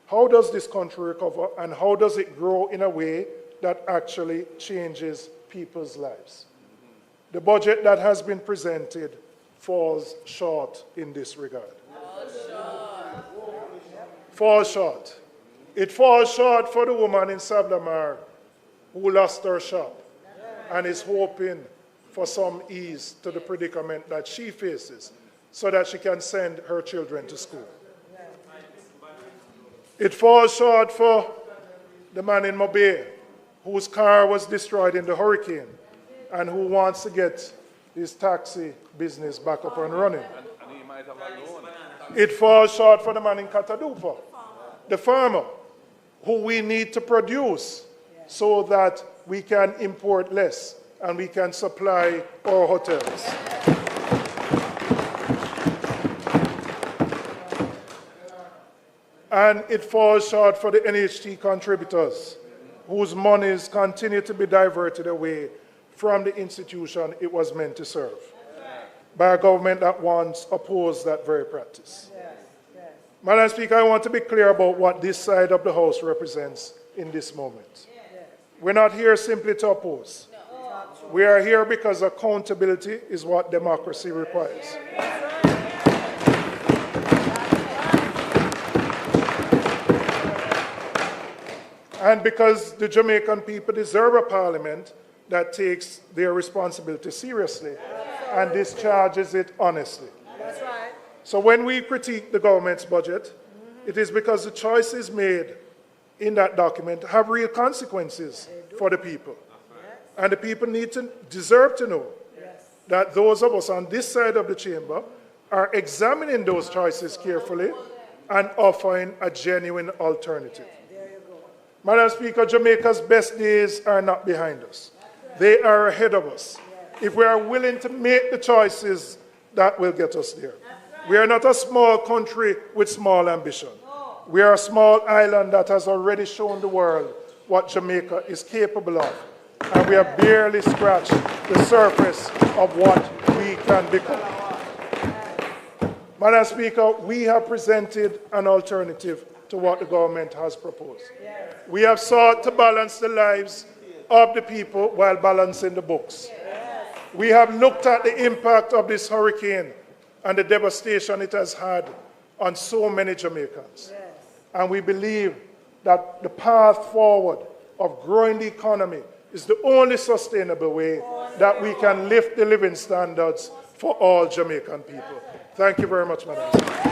How does this country recover, and how does it grow in a way that actually changes people's lives? The budget that has been presented falls short in this regard. Falls short. It falls short for the woman in Sablamar who lost her shop and is hoping for some ease to the predicament that she faces so that she can send her children to school. It falls short for the man in Mobay whose car was destroyed in the hurricane and who wants to get his taxi business back up and running. And he might have a loan. It falls short for the man in Katadupa, the farmer, who we need to produce so that we can import less and we can supply our hotels. And it falls short for the NHT contributors, whose monies continue to be diverted away from the institution it was meant to serve, by a government that once opposed that very practice. Madam Speaker, I want to be clear about what this side of the House represents in this moment. We're not here simply to oppose. We are here because accountability is what democracy requires. And because the Jamaican people deserve a parliament that takes their responsibility seriously and discharges it honestly. That's right. So when we critique the government's budget, it is because the choices made in that document have real consequences for the people. And the people deserve to know that those of us on this side of the chamber are examining those choices carefully and offering a genuine alternative. Madam Speaker, Jamaica's best days are not behind us. They are ahead of us. If we are willing to make the choices that will get us there. We are not a small country with small ambition. We are a small island that has already shown the world what Jamaica is capable of. And we have barely scratched the surface of what we can become. Madam Speaker, we have presented an alternative to what the government has proposed. We have sought to balance the lives of the people while balancing the books. We have looked at the impact of this hurricane and the devastation it has had on so many Jamaicans. And we believe that the path forward of growing the economy is the only sustainable way that we can lift the living standards for all Jamaican people. Thank you very much, Madam Speaker.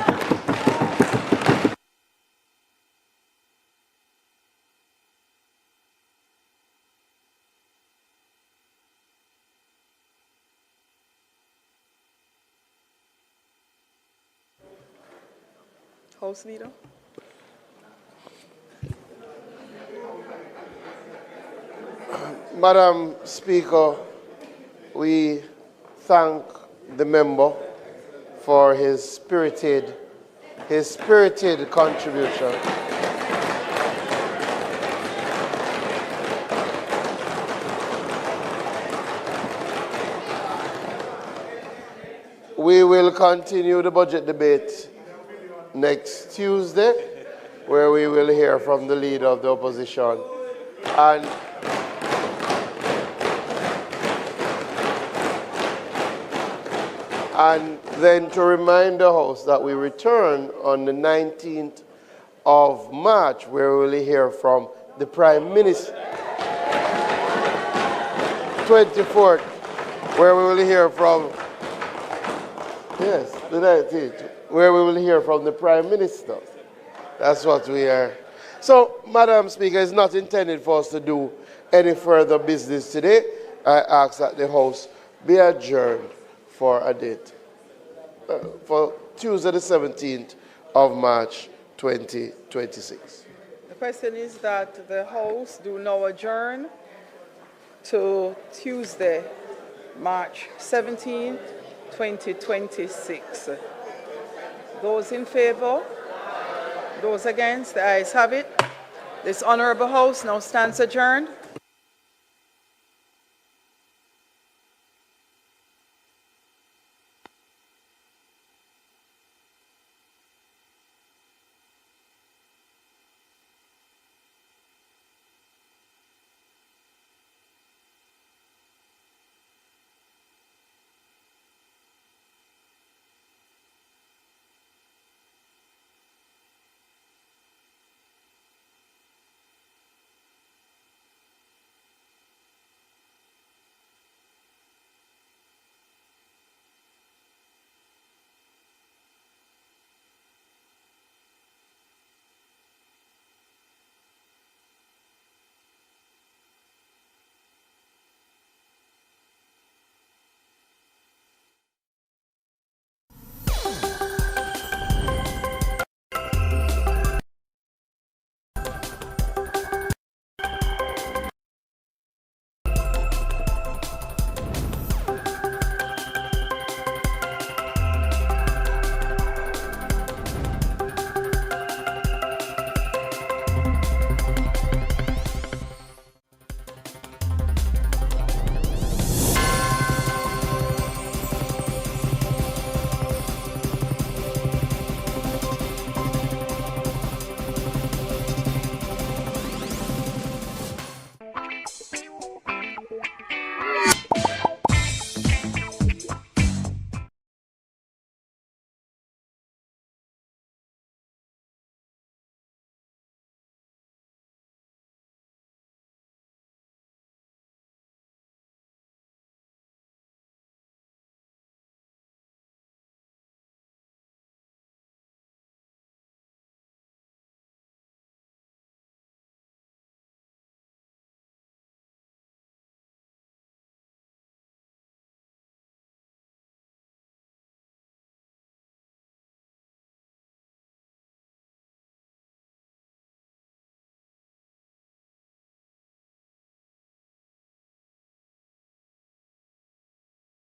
House Leader. Madam Speaker, we thank the member for his spirited contribution. We will continue the budget debate next Tuesday, where we will hear from the leader of the opposition. And then to remind the House that we return on the 19th of March, where we will hear from the Prime Minister. 24th, where we will hear from, yes, the 19th, where we will hear from the Prime Minister. That's what we are. So, Madam Speaker, it's not intended for us to do any further business today. I ask that the House be adjourned for a date, for Tuesday the 17th of March 2026. The question is that the House do now adjourn to Tuesday, March 17th, 2026. Those in favor? Those against? The ayes have it. This Honourable House now stands adjourned.